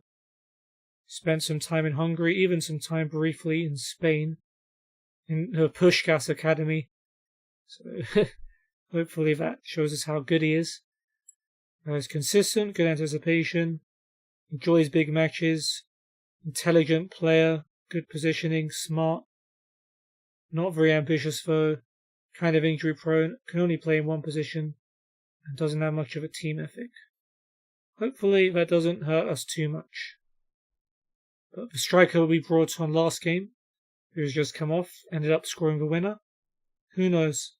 Spent some time in Hungary, even some time briefly in Spain. In the Pushkas Academy. So hopefully that shows us how good he is. He's consistent, good anticipation. Enjoys big matches. Intelligent player. Good positioning. Smart. Not very ambitious though. Kind of injury prone. Can only play in one position. And doesn't have much of a team ethic. Hopefully that doesn't hurt us too much. But the striker we brought on last game, who's just come off, ended up scoring the winner. Who knows?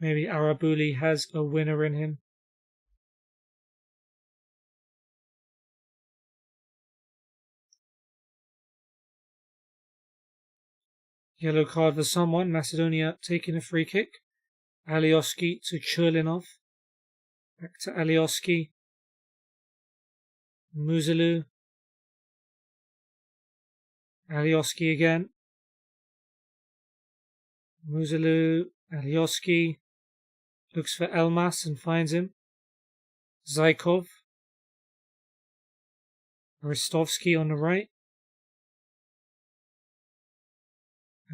Maybe Arabuli has a winner in him. Yellow card for someone. Macedonia taking a free kick. Alioski to Churlinov. Back to Alioski. Muzilu. Alioski again. Muzilu. Alioski. Looks for Elmas and finds him. Zykov. Ristovsky on the right.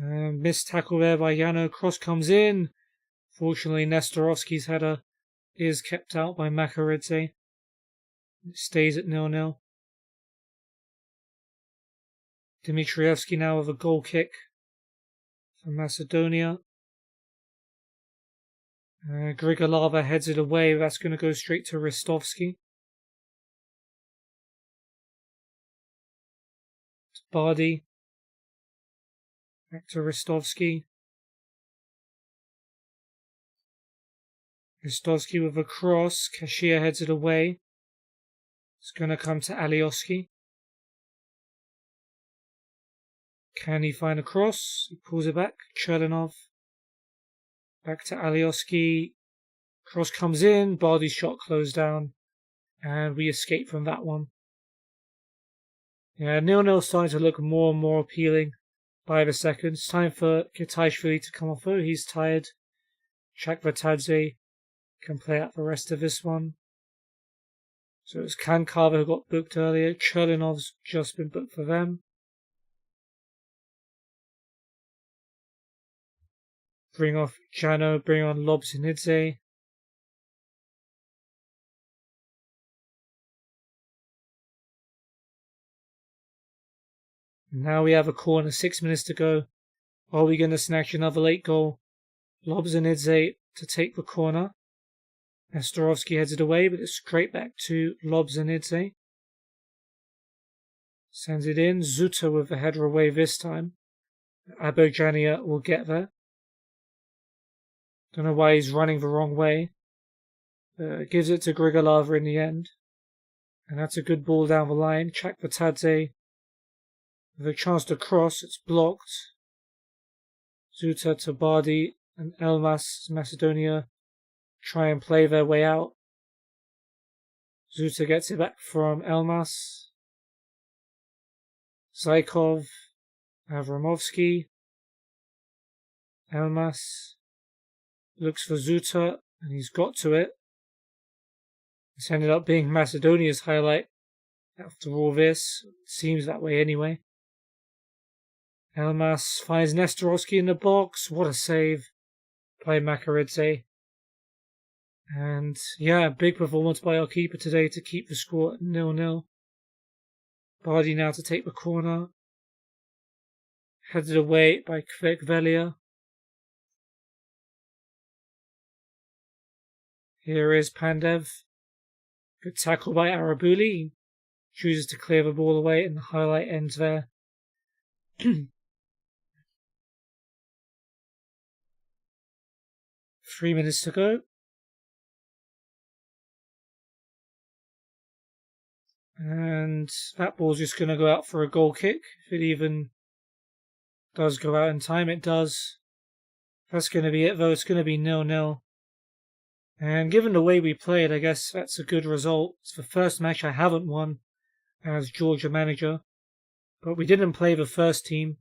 Missed tackle there by Yano. Cross comes in. Fortunately, Nestorovsky's header is kept out by Makaridze. It stays at 0-0. Dmitrievsky now with a goal kick for Macedonia. Grigolava heads it away. That's going to go straight to Ristovsky. It's Bardi. Back to Ristovsky. Ristovsky with a cross. Kashia heads it away. It's going to come to Alioski. Can he find a cross? He pulls it back. Churlinov. Back to Alioski. Cross comes in. Bardi's shot closed down. And we escape from that one. Yeah, 0-0 starting to look more and more appealing by the second. It's time for Kitaishvili to come off though. He's tired. Chakvatadze can play out the rest of this one. So it's Kankava who got booked earlier. Cherlinov's just been booked for them. Bring off Jano, bring on Lobzinidze. Now we have a corner, 6 minutes to go. Are we going to snatch another late goal? Lobzinidze to take the corner. Nestorovsky heads it away, but it's straight back to Lobzinidze. Sends it in. Zuta with the header away this time. Abojania will get there. Don't know why he's running the wrong way. Gives it to Grigolava in the end. And that's a good ball down the line. Chakvatadze with a chance to cross. It's blocked. Zuta to Bardi and Elmas, Macedonia, try and play their way out. Zuta gets it back from Elmas. Zykov, Avramovsky. Elmas looks for Zuta, and he's got to it. This ended up being Macedonia's highlight after all this. Seems that way anyway. Elmas finds Nestorovsky in the box. What a save by Makaridze. And yeah, big performance by our keeper today to keep the score at 0-0. Bardi now to take the corner. Headed away by Kvekvelia. Here is Pandev. Good tackle by Arabuli. Chooses to clear the ball away, and the highlight ends there. 3 minutes to go. And that ball's just going to go out for a goal kick. If it even does go out in time, it does. That's going to be it, though. It's going to be 0-0. And given the way we played, I guess that's a good result. It's the first match I haven't won as Georgia manager. But we didn't play the first team.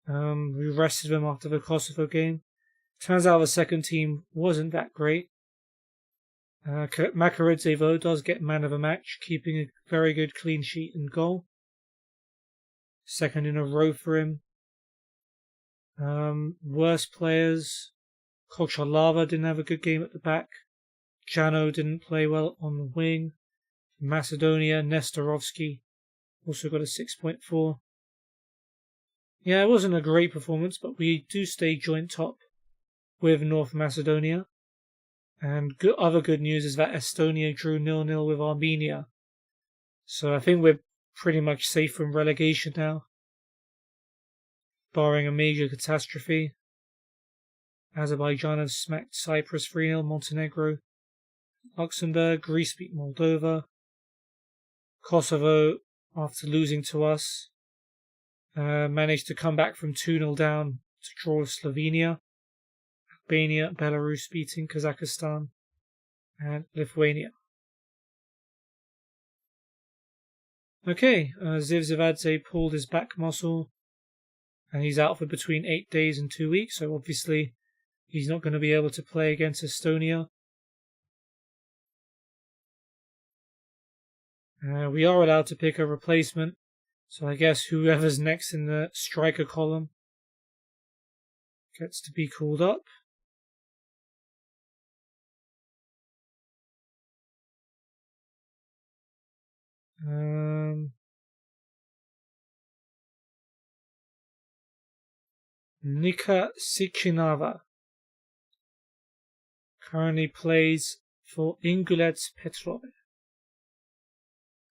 We rested them after the Kosovo game. Turns out the second team wasn't that great. Makaridze, though, does get man of the match, keeping a very good clean sheet and goal. Second in a row for him. Worst players. Kochalava didn't have a good game at the back. Jano didn't play well on the wing. Macedonia, Nestorovsky also got a 6.4. Yeah, it wasn't a great performance, but we do stay joint top with North Macedonia. And other good news is that Estonia drew 0-0 with Armenia. So I think we're pretty much safe from relegation now, barring a major catastrophe. Azerbaijan have smacked Cyprus 3-0, Montenegro, Luxembourg, Greece beat Moldova. Kosovo, after losing to us, managed to come back from 2-0 down to draw with Slovenia. Albania, Belarus beating Kazakhstan, and Lithuania. Okay, Zivzivadze pulled his back muscle, and he's out for between 8 days and 2 weeks, so obviously he's not going to be able to play against Estonia. We are allowed to pick a replacement, so I guess whoever's next in the striker column gets to be called up. Nika Sichinava currently plays for Ingulets Petrov.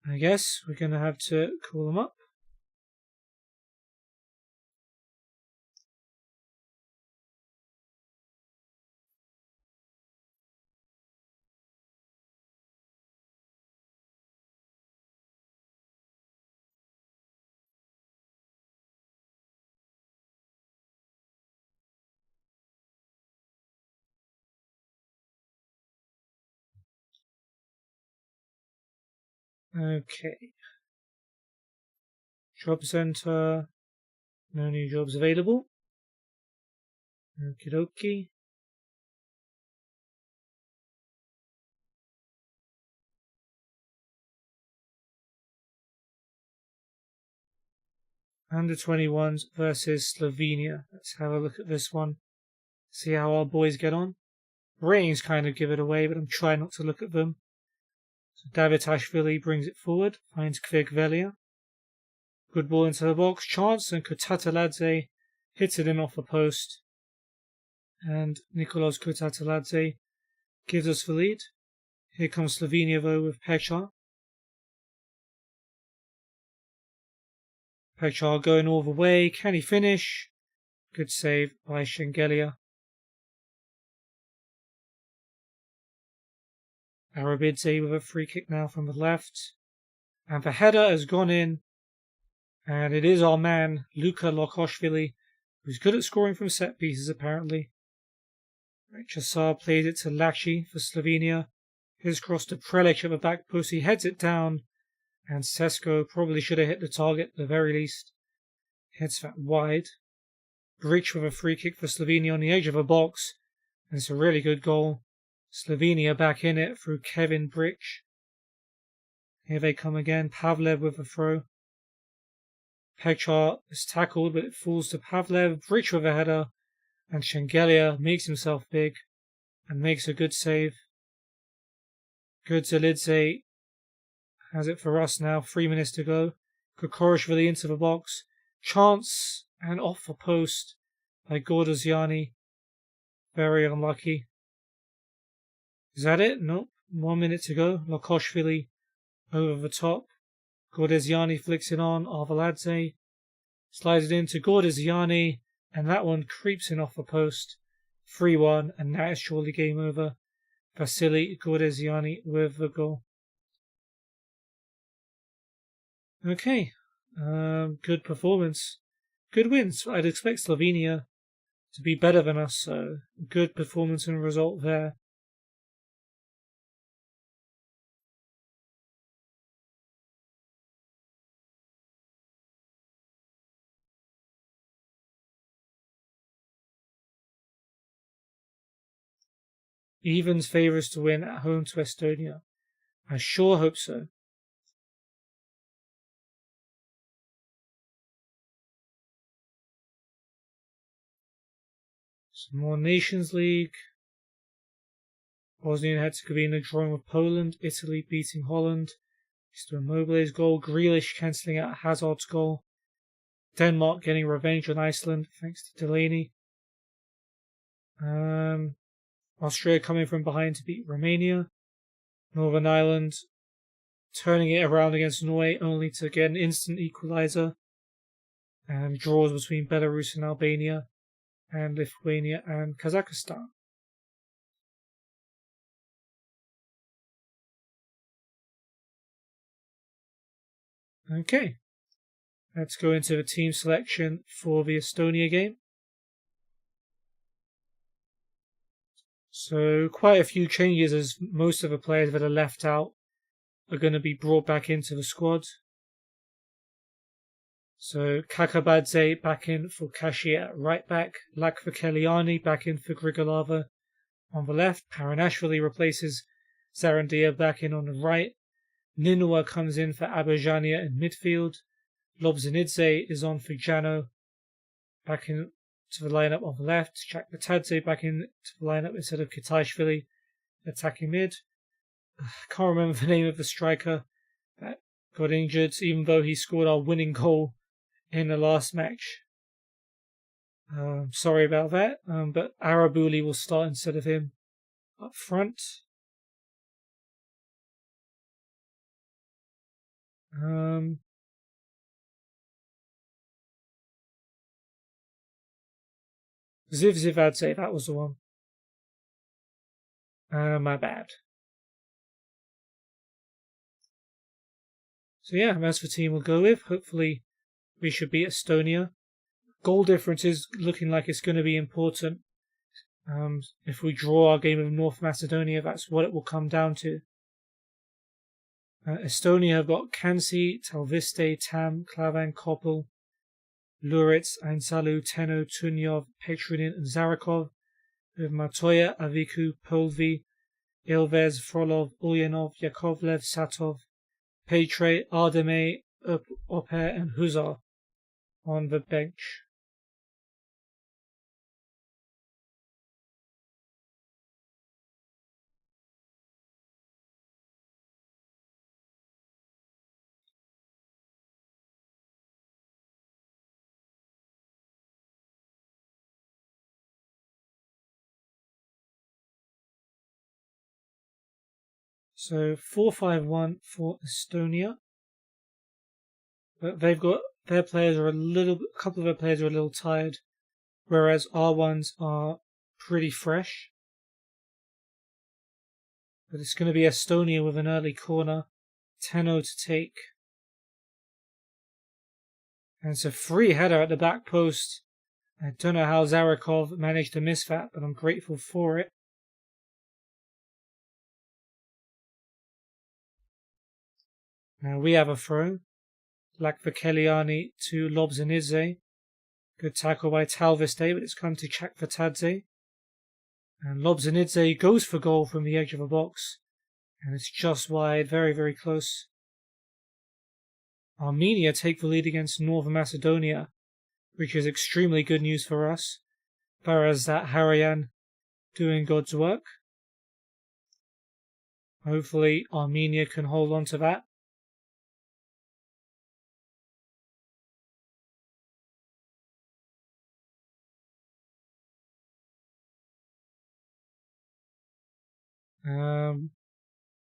I guess we're going to have to call him up. Okay. Job center. No new jobs available. Okie dokie. Under 21s versus Slovenia. Let's have a look at this one. See how our boys get on. Ratings kind of give it away, but I'm trying not to look at them. So Davitashvili brings it forward, finds Kvirkvelia. Good ball into the box, chance, and Kutataladze hits it in off the post. And Nikolas Kutataladze gives us the lead. Here comes Slovenia though with Pechar. Pechar going all the way. Can he finish? Good save by Shengelia. Arabidze with a free kick now from the left. And the header has gone in. And it is our man, Luka Zarandia, who's good at scoring from set pieces apparently. Chasar plays it to Lachi for Slovenia. His cross to Prelic at the back post. He heads it down. And Sesko probably should have hit the target at the very least. Heads that wide. Bric with a free kick for Slovenia on the edge of the box. And it's a really good goal. Slovenia back in it through Kevin Bric. Here they come again. Pavlev with a throw. Pechar is tackled, but it falls to Pavlev. Bric with a header. And Shengelia makes himself big and makes a good save. Godzalidze has it for us now. 3 minutes to go. Kokorishvili into the box. Chance and off the post by Gordoziani. Very unlucky. Is that it? Nope. 1 minute to go. Lakoshvili over the top. Gordeziani flicks it on. Arveladze slides it into Gordeziani. And that one creeps in off the post. 3-1. And that is surely game over. Vasily Gordeziani with the goal. Okay. Good performance. Good wins. I'd expect Slovenia to be better than us. So good performance and result there. Evans favours to win at home to Estonia. I sure hope so. Some more Nations League. Bosnia and Herzegovina drawing with Poland. Italy beating Holland. Mr. Immobile's goal. Grealish cancelling out Hazard's goal. Denmark getting revenge on Iceland thanks to Delaney. Austria coming from behind to beat Romania. Northern Ireland turning it around against Norway only to get an instant equaliser. And draws between Belarus and Albania. And Lithuania and Kazakhstan. Okay. Let's go into the team selection for the Estonia game. So quite a few changes as most of the players that are left out are going to be brought back into the squad. So Kakabadze back in for Kashi at right back. Lakvakeliani back in for Grigolava on the left. Paranashvili replaces Zarandia back in on the right. Ninua comes in for Abajania in midfield. Lobzanidze is on for Jano back in to the lineup on the left. Chakbatadze back in to the lineup instead of Kitaishvili attacking mid. Can't remember the name of the striker that got injured, even though he scored our winning goal in the last match. Sorry about that, but Arabuli will start instead of him up front. Zivadze, that was the one. My bad. So yeah, that's the team we'll go with. Hopefully we should beat Estonia. Goal difference is looking like it's going to be important. If we draw our game with North Macedonia, that's what it will come down to. Estonia have got Kansi, Talviste, Tam, Klavan, Koppel, Luritz, Ainsalu, Teno, Tunyov, Petrunin, and Zarakov, with Matoya, Aviku, Polvi, Ilvez, Frolov, Ulyanov, Yakovlev, Satov, Petre, Ardeme, Oper, and Huzar on the bench. So 4-5-1 for Estonia. But they've got a couple of their players are a little tired, whereas our ones are pretty fresh. But it's going to be Estonia with an early corner, 10-0 to take. And it's a free header at the back post. I don't know how Zarakov managed to miss that, but I'm grateful for it. Now we have a throw. Lakvakeliani to Lobzanidze. Good tackle by Talviste, but it's come to Chakvatadze. And Lobzanidze goes for goal from the edge of the box. And it's just wide, very, very close. Armenia take the lead against North Macedonia, which is extremely good news for us. Whereas that Harayan doing God's work. Hopefully Armenia can hold on to that.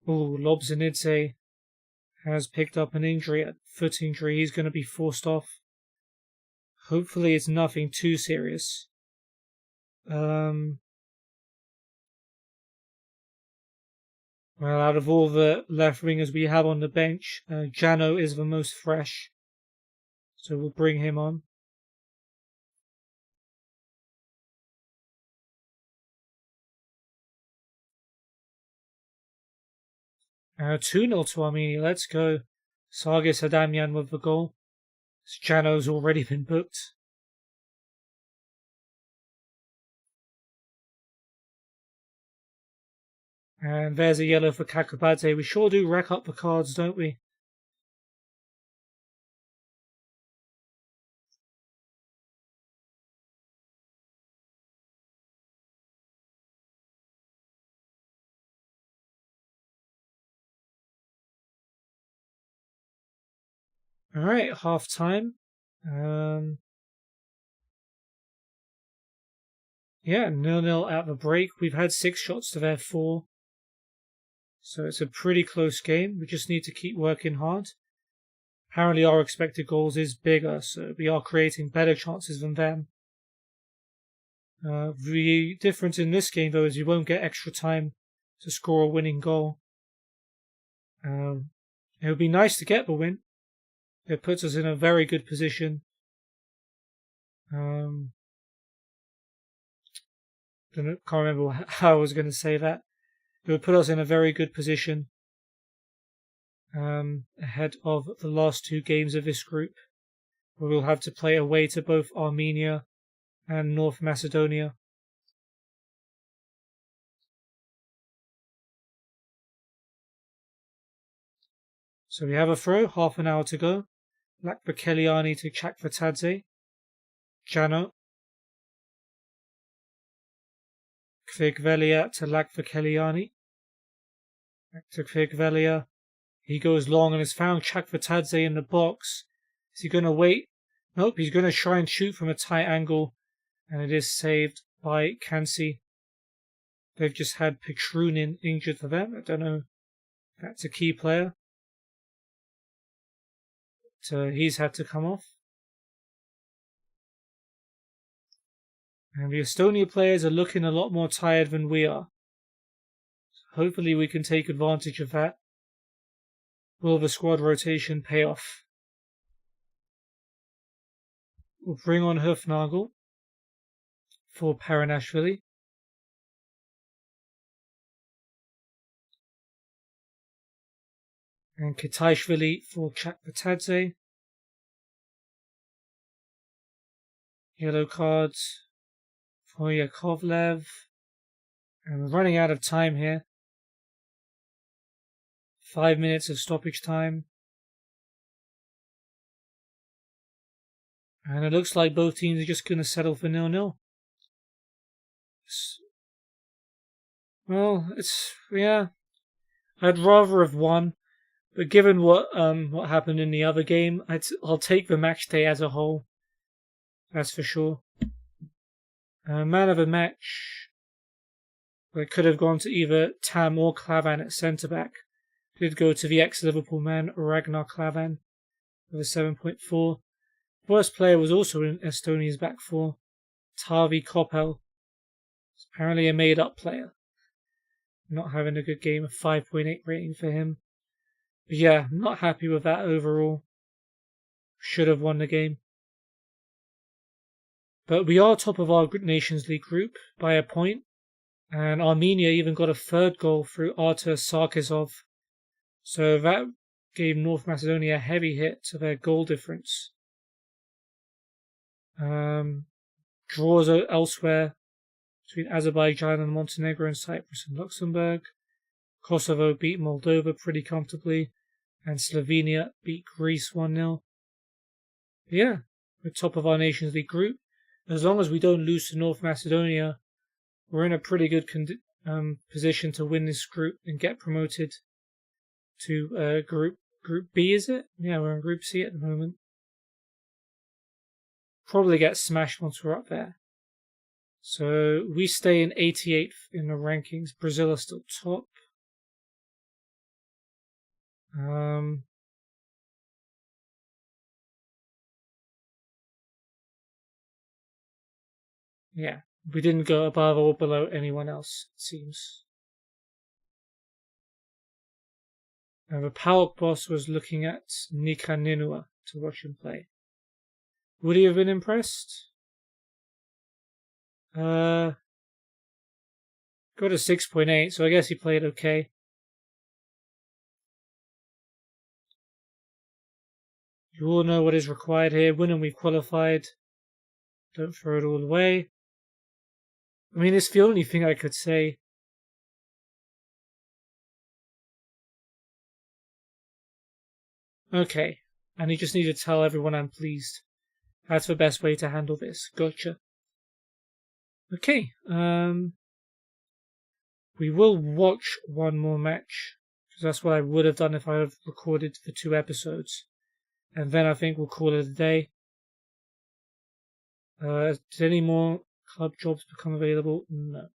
Lobzanidze has picked up an injury, a foot injury. He's going to be forced off. Hopefully it's nothing too serious. Well, out of all the left wingers we have on the bench, Jano is the most fresh. So we'll bring him on. Uh, 2-0 to Armenia. Let's go. Sargis Adamyan with the goal. Jano's already been booked. And there's a yellow for Kakabadze. We sure do rack up the cards, don't we? Alright, half time. Yeah, 0-0 at the break. We've had 6 shots to their 4. So it's a pretty close game. We just need to keep working hard. Apparently our expected goals is bigger, so we are creating better chances than them. The difference in this game, though, is you won't get extra time to score a winning goal. It would be nice to get the win. It puts us in a very good position. Can't remember how I was going to say that. It would put us in a very good position ahead of the last 2 games of this group, where we'll have to play away to both Armenia and North Macedonia. So we have a throw, half an hour to go. Lakvakeliani to Chakvatadze. Jano. Kvigvelia to Lakvakeliani. Back to Kvigvelia. He goes long and has found Chakvatadze in the box. Is he going to wait? Nope, he's going to try and shoot from a tight angle. And it is saved by Kansi. They've just had Petrunin injured for them. I don't know if that's a key player. So he's had to come off. And the Estonia players are looking a lot more tired than we are. So hopefully we can take advantage of that. Will the squad rotation pay off? We'll bring on Hufnagel for Paranashvili. And Kitaishvili for Chakvatadze. Yellow cards for Yakovlev. And we're running out of time here. 5 minutes of stoppage time. And it looks like both teams are just going to settle for 0-0. Well, yeah. I'd rather have won, but given what happened in the other game, I'll take the match day as a whole. That's for sure. Man of the match. It could have gone to either Tam or Klavan at centre back. Did go to the ex-Liverpool man Ragnar Klavan with a 7.4. Worst player was also in Estonia's back four, Taavi Koppel. Apparently a made-up player. Not having a good game, a 5.8 rating for him. But yeah, not happy with that overall. Should have won the game. But we are top of our Nations League group by a point. And Armenia even got a third goal through Artur Sarkisov. So that gave North Macedonia a heavy hit to their goal difference. Draws elsewhere between Azerbaijan and Montenegro and Cyprus and Luxembourg. Kosovo beat Moldova pretty comfortably. And Slovenia beat Greece 1-0. Yeah, we're top of our Nations League group. As long as we don't lose to North Macedonia, we're in a pretty good position to win this group and get promoted to Group B, is it? Yeah, we're in Group C at the moment. Probably get smashed once we're up there. So we stay in 88th in the rankings. Brazil are still top. Yeah, we didn't go above or below anyone else, it seems. The PAOK boss was looking at Nika Ninua to watch him play. Would he have been impressed? Got a 6.8, so I guess he played okay. You all know what is required here. Win and we've qualified. Don't throw it all away. I mean, it's the only thing I could say. Okay, and you just need to tell everyone I'm pleased. That's the best way to handle this. Gotcha. Okay, we will watch one more match, because that's what I would have done if I had recorded for 2 episodes. And then I think we'll call it a day. Did any more club jobs become available? No.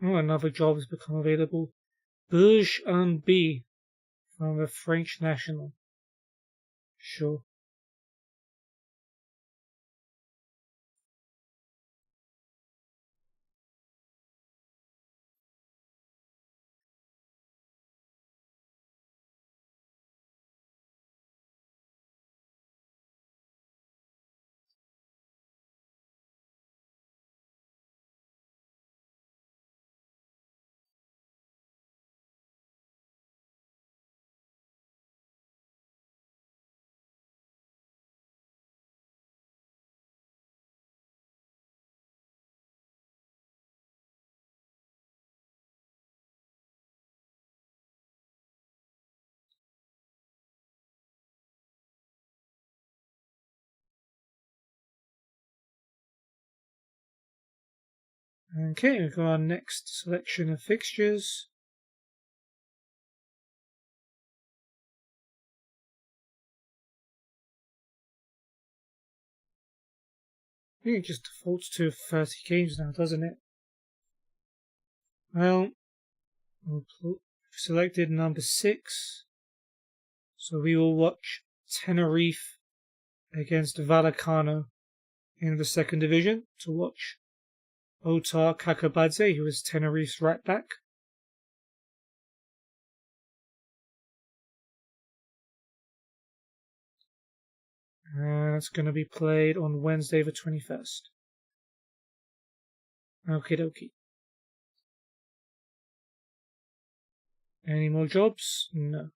Oh, another job has become available. Bourges en B from the French national. Sure. Okay, we've got our next selection of fixtures. I think it just defaults to 30 games now, doesn't it? Well, we've selected number 6. So we will watch Tenerife against Vallecano in the second division to watch Otar Kakabadze, who is Tenerife's right back. And it's going to be played on Wednesday the 21st. Okie dokie. Any more jobs? No.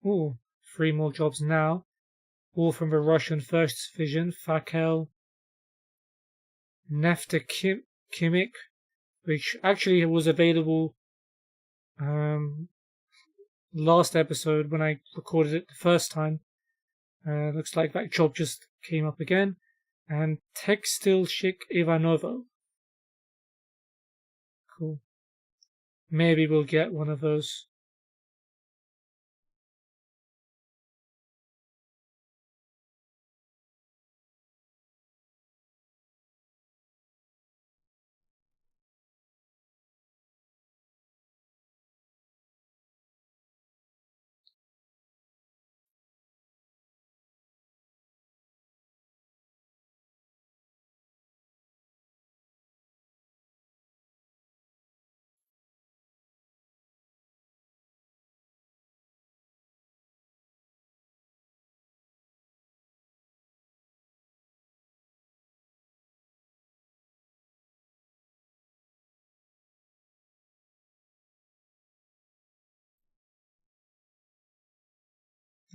Ooh, 3 more jobs now. All from the Russian First Division. Fakel Neftekimik, which actually was available last episode when I recorded it the first time. Looks like that job just came up again. And Tekstilshik Ivanovo. Cool. Maybe we'll get one of those.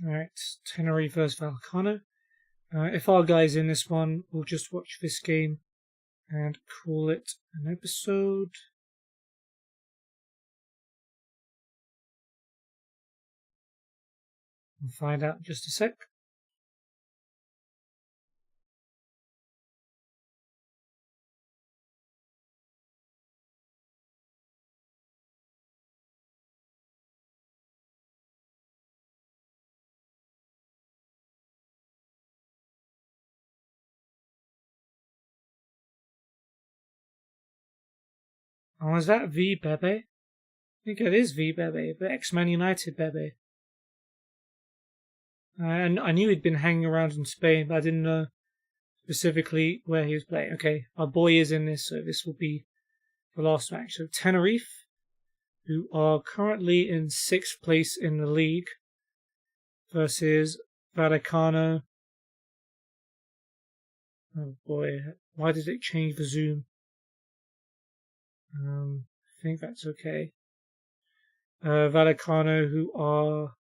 Alright, Tenerife versus Vallecano. If our guy's in this one, we'll just watch this game and call it an episode. We'll find out in just a sec. Oh, is that V Bebe? I think it is V Bebe, but X-Man United Bebe. And I knew he'd been hanging around in Spain, but I didn't know specifically where he was playing. Okay, our boy is in this, so this will be the last match. So Tenerife, who are currently in 6th place in the league, versus Vallecano. Oh boy, why did it change the zoom? I think that's okay. Vallecano, who are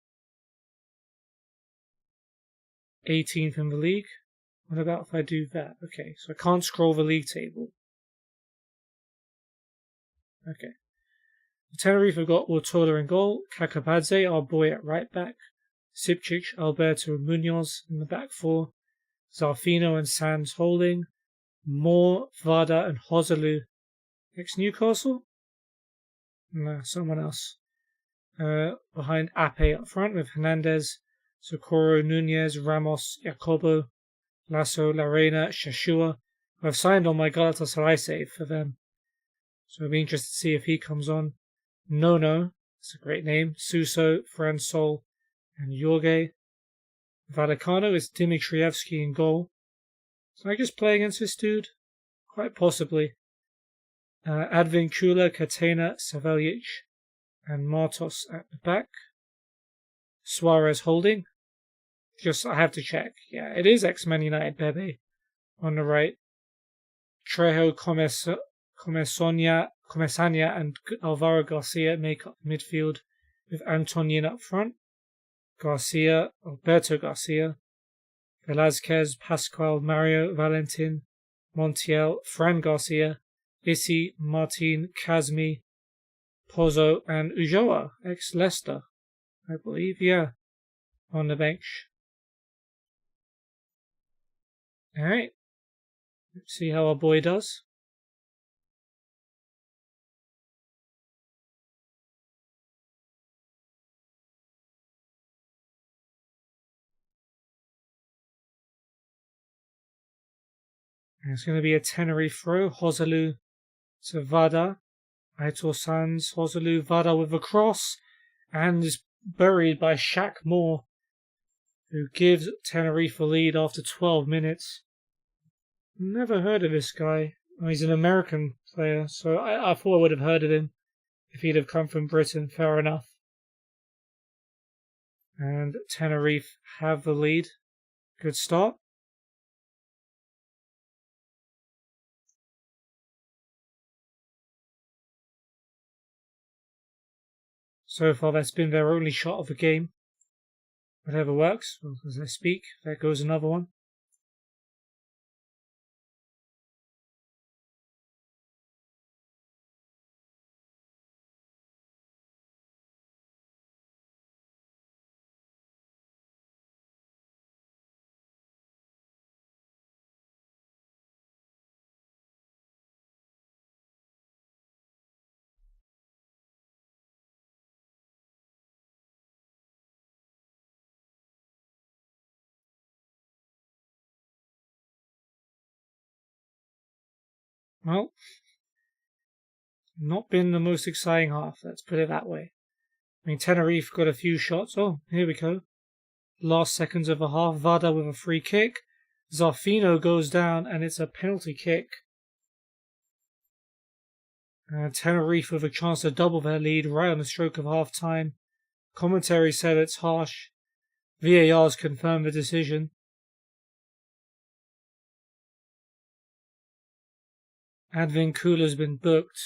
18th in the league. What about if I do that? Okay, so I can't scroll the league table. Okay. Tenerife have got Ortola in goal, Kakabadze, our boy at right back, Sipcic, Alberto Munoz in the back 4, Zarfino and Sands holding, Moore, Vada and Hosalu. Ex-Newcastle? No, someone else. Behind Ape up front with Hernandez, Socorro, Nunez, Ramos, Jacobo, Lasso, Larena, Shashua, who have signed on my Galatasaray save for them. So I'll be interested to see if he comes on. Nono, that's a great name. Suso, Fransol, and Jorge. Vallecano is Dimitrievski in goal. So I just play against this dude? Quite possibly. Advincula, Catena, Saveljic, and Martos at the back. Suarez holding. I have to check. Yeah, it is X-Man United Bebe on the right. Trejo, Comesania and Alvaro Garcia make up midfield with Antonin up front. Garcia, Alberto Garcia, Velázquez, Pascual, Mario, Valentin, Montiel, Fran Garcia, Issy, Martin, Kazmi, Pozo, and Ujoa, ex-Leicester, I believe, yeah, on the bench. Alright, let's see how our boy does. And it's going to be a Tenerife throw. Joselu to Vada. Aitor Sands, Joselu, Vada with a cross. And is buried by Shaq Moore, who gives Tenerife a lead after 12 minutes. Never heard of this guy. Oh, he's an American player, so I thought I would have heard of him if he'd have come from Britain. Fair enough. And Tenerife have the lead. Good start. So far, that's been their only shot of the game. Whatever works. Well, as I speak, there goes another one. Well, not been the most exciting half, let's put it that way. I mean, Tenerife got a few shots. Oh, here we go. Last seconds of the half, Vada with a free kick. Zarfino goes down and it's a penalty kick. Tenerife with a chance to double their lead right on the stroke of half time. Commentary said it's harsh. VAR's confirmed the decision. Advincula's been booked.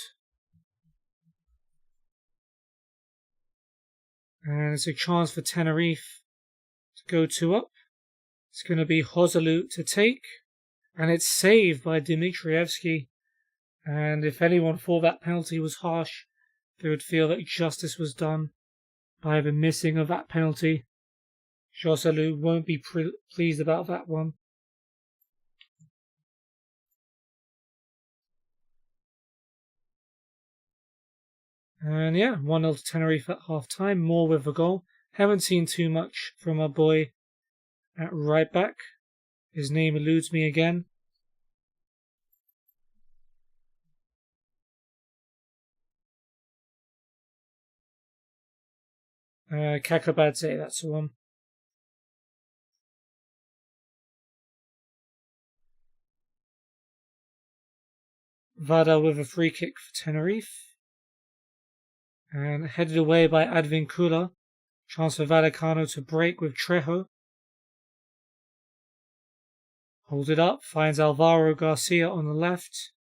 And it's a chance for Tenerife to go 2 up. It's going to be Joselu to take. And it's saved by Dmitrievski. And if anyone thought that penalty was harsh, they would feel that justice was done by the missing of that penalty. Joselu won't be pleased about that one. And yeah, 1-0 to Tenerife at half time. More with the goal. Haven't seen too much from our boy at right back. His name eludes me again. Kakabadze, that's the one. Vada with a free kick for Tenerife. And headed away by Advincula. Chance for Vallecano to break with Trejo. Holds it up, finds Alvaro Garcia on the left.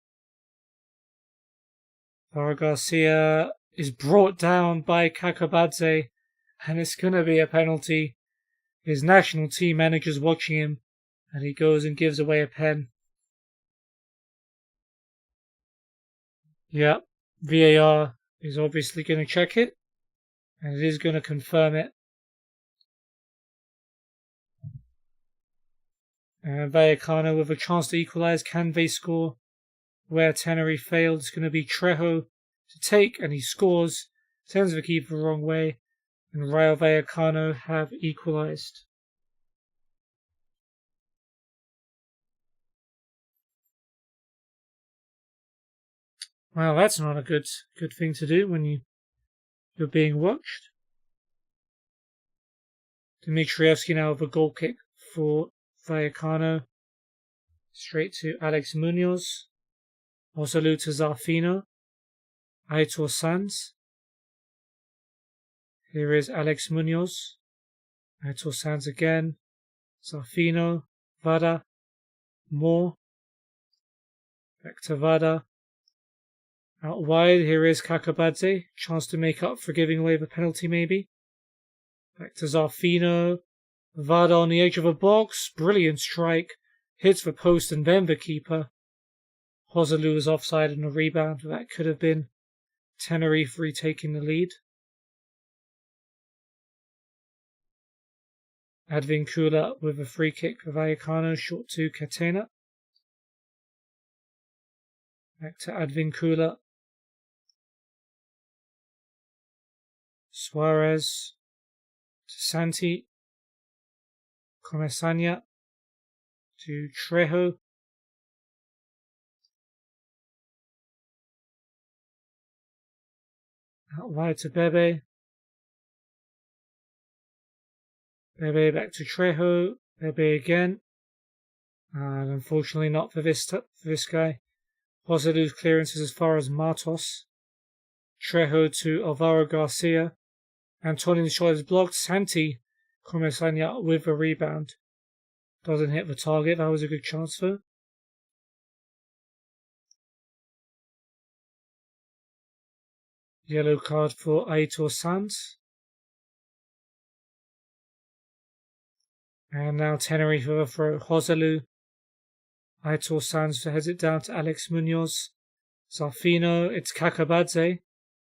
Alvaro Garcia is brought down by Kakabadze, and it's going to be a penalty. His national team manager's watching him, and he goes and gives away a pen. Yeah, VAR is obviously going to check it, and it is going to confirm it. Vallecano with a chance to equalise. Can they score? Where Tenerife failed, it's going to be Trejo to take, and he scores. Sends the keeper the wrong way, and Rayo Vallecano have equalised. Well, that's not a good thing to do when you're being watched. Dmitrievski now with a goal kick for Vallecano. Straight to Alex Munoz. Joselu to Zarfino. Aitor Sands. Here is Alex Munoz. Aitor Sands again. Zarfino. Vada. Moore. Back to Vada. Out wide, here is Kakabadze. Chance to make up for giving away the penalty, maybe. Back to Zarfino. Vada on the edge of a box. Brilliant strike. Hits the post and then the keeper. Joselu was offside in a rebound. That could have been Tenerife retaking the lead. Advincula with a free kick for Vallecano. Short to Catena. Back to Advincula. Suarez to Santi. Comesania to Trejo. Out wide to Bebe. Bebe back to Trejo. Bebe again. And unfortunately not for this guy. Joselu's clearance is as far as Martos. Trejo to Alvaro Garcia. Antonin's shot is blocked. Santi Comesaña with a rebound. Doesn't hit the target. That was a good chance though. Yellow card for Aitor Sanz. And now Tenerife for a throw. Joselu. Aitor Sanz heads it down to Alex Munoz. Zarfino. It's Kakabadze.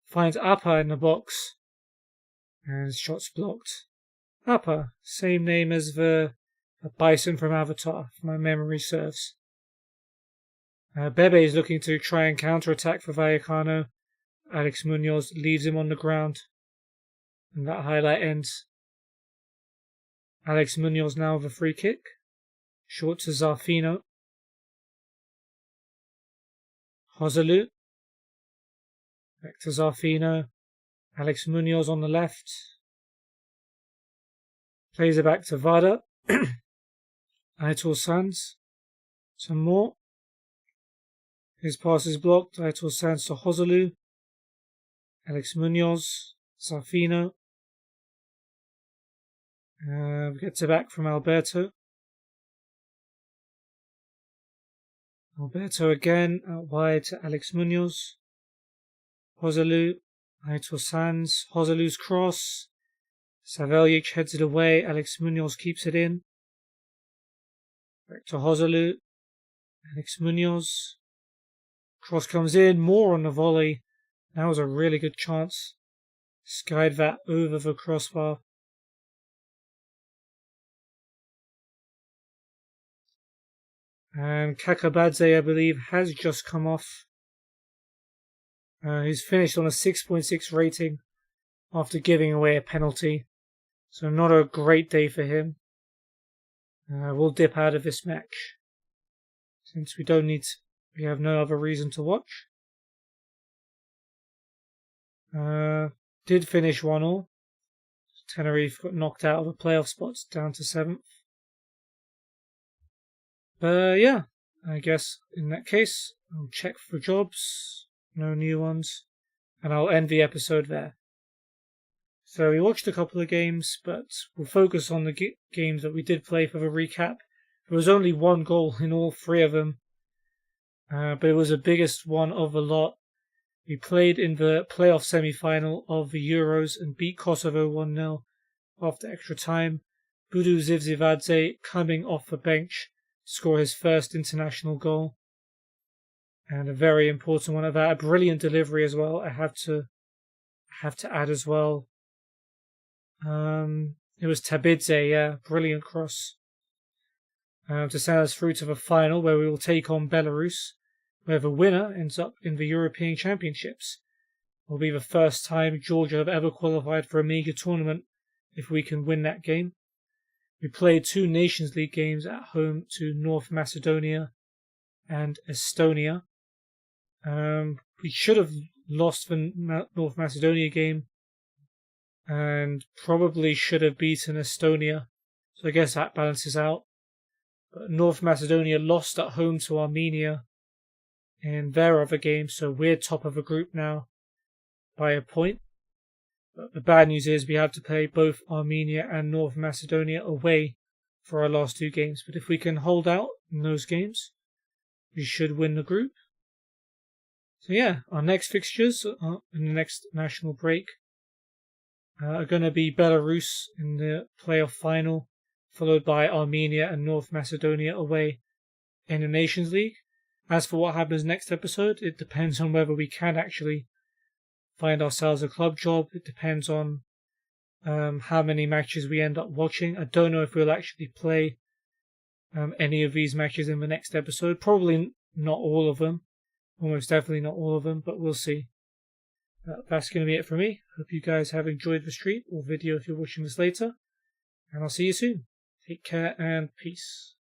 Finds Appa in the box. And shot's blocked. Appa. Same name as the bison from Avatar, if my memory serves. Bebe is looking to try and counter-attack for Vallecano. Alex Munoz leaves him on the ground. And that highlight ends. Alex Munoz now with a free kick. Short to Zarfino. Joselu. Back to Zarfino. Alex Munoz on the left. Plays it back to Vada. Aitor Sanz. Some more. His pass is blocked. Aitor Sanz to Joselu. Alex Munoz. Zarfino. Gets it back from Alberto. Alberto again, out wide to Alex Munoz. Joselu. Aitor Sanz. Joselu's cross. Saveljic heads it away. Alex Munoz keeps it in. Back to Joselu. Alex Munoz. Cross comes in. More on the volley. That was a really good chance. Skied that over the crossbar. And Kakabadze, I believe, has just come off. He's finished on a 6.6 rating after giving away a penalty. So not a great day for him. We'll dip out of this match. Since we have no other reason to watch. Did finish 1-1. Tenerife got knocked out of the playoff spots down to 7th. Yeah, I guess in that case, I'll check for jobs, no new ones, and I'll end the episode there. So we watched a couple of games, but we'll focus on the games that we did play for the recap. There was only one goal in all 3 of them, but it was the biggest one of the lot. We played in the playoff semi-final of the Euros and beat Kosovo 1-0 after extra time. Budu Zivzivadze coming off the bench score his first international goal, and a very important one of that. A brilliant delivery as well. I have to add as well. It was Tabidze, yeah, brilliant cross to send us through to the final, where we will take on Belarus, where the winner ends up in the European Championships. It will be the first time Georgia have ever qualified for a mega tournament if we can win that game. We played 2 Nations League games at home to North Macedonia and Estonia. We should have lost the North Macedonia game and probably should have beaten Estonia. So I guess that balances out. But North Macedonia lost at home to Armenia in their other game, so we're top of the group now by a point. But the bad news is we have to play both Armenia and North Macedonia away for our last 2 games. But if we can hold out in those games, we should win the group. So yeah, our next fixtures in the next national break are going to be Belarus in the playoff final, followed by Armenia and North Macedonia away in the Nations League. As for what happens next episode, it depends on whether we can actually find ourselves a club job. It depends on how many matches we end up watching. I don't know if we'll actually play any of these matches in the next episode. Probably not all of them. Almost definitely not all of them, but we'll see. That's going to be it for me. Hope you guys have enjoyed the stream or video if you're watching this later. And I'll see you soon. Take care and peace.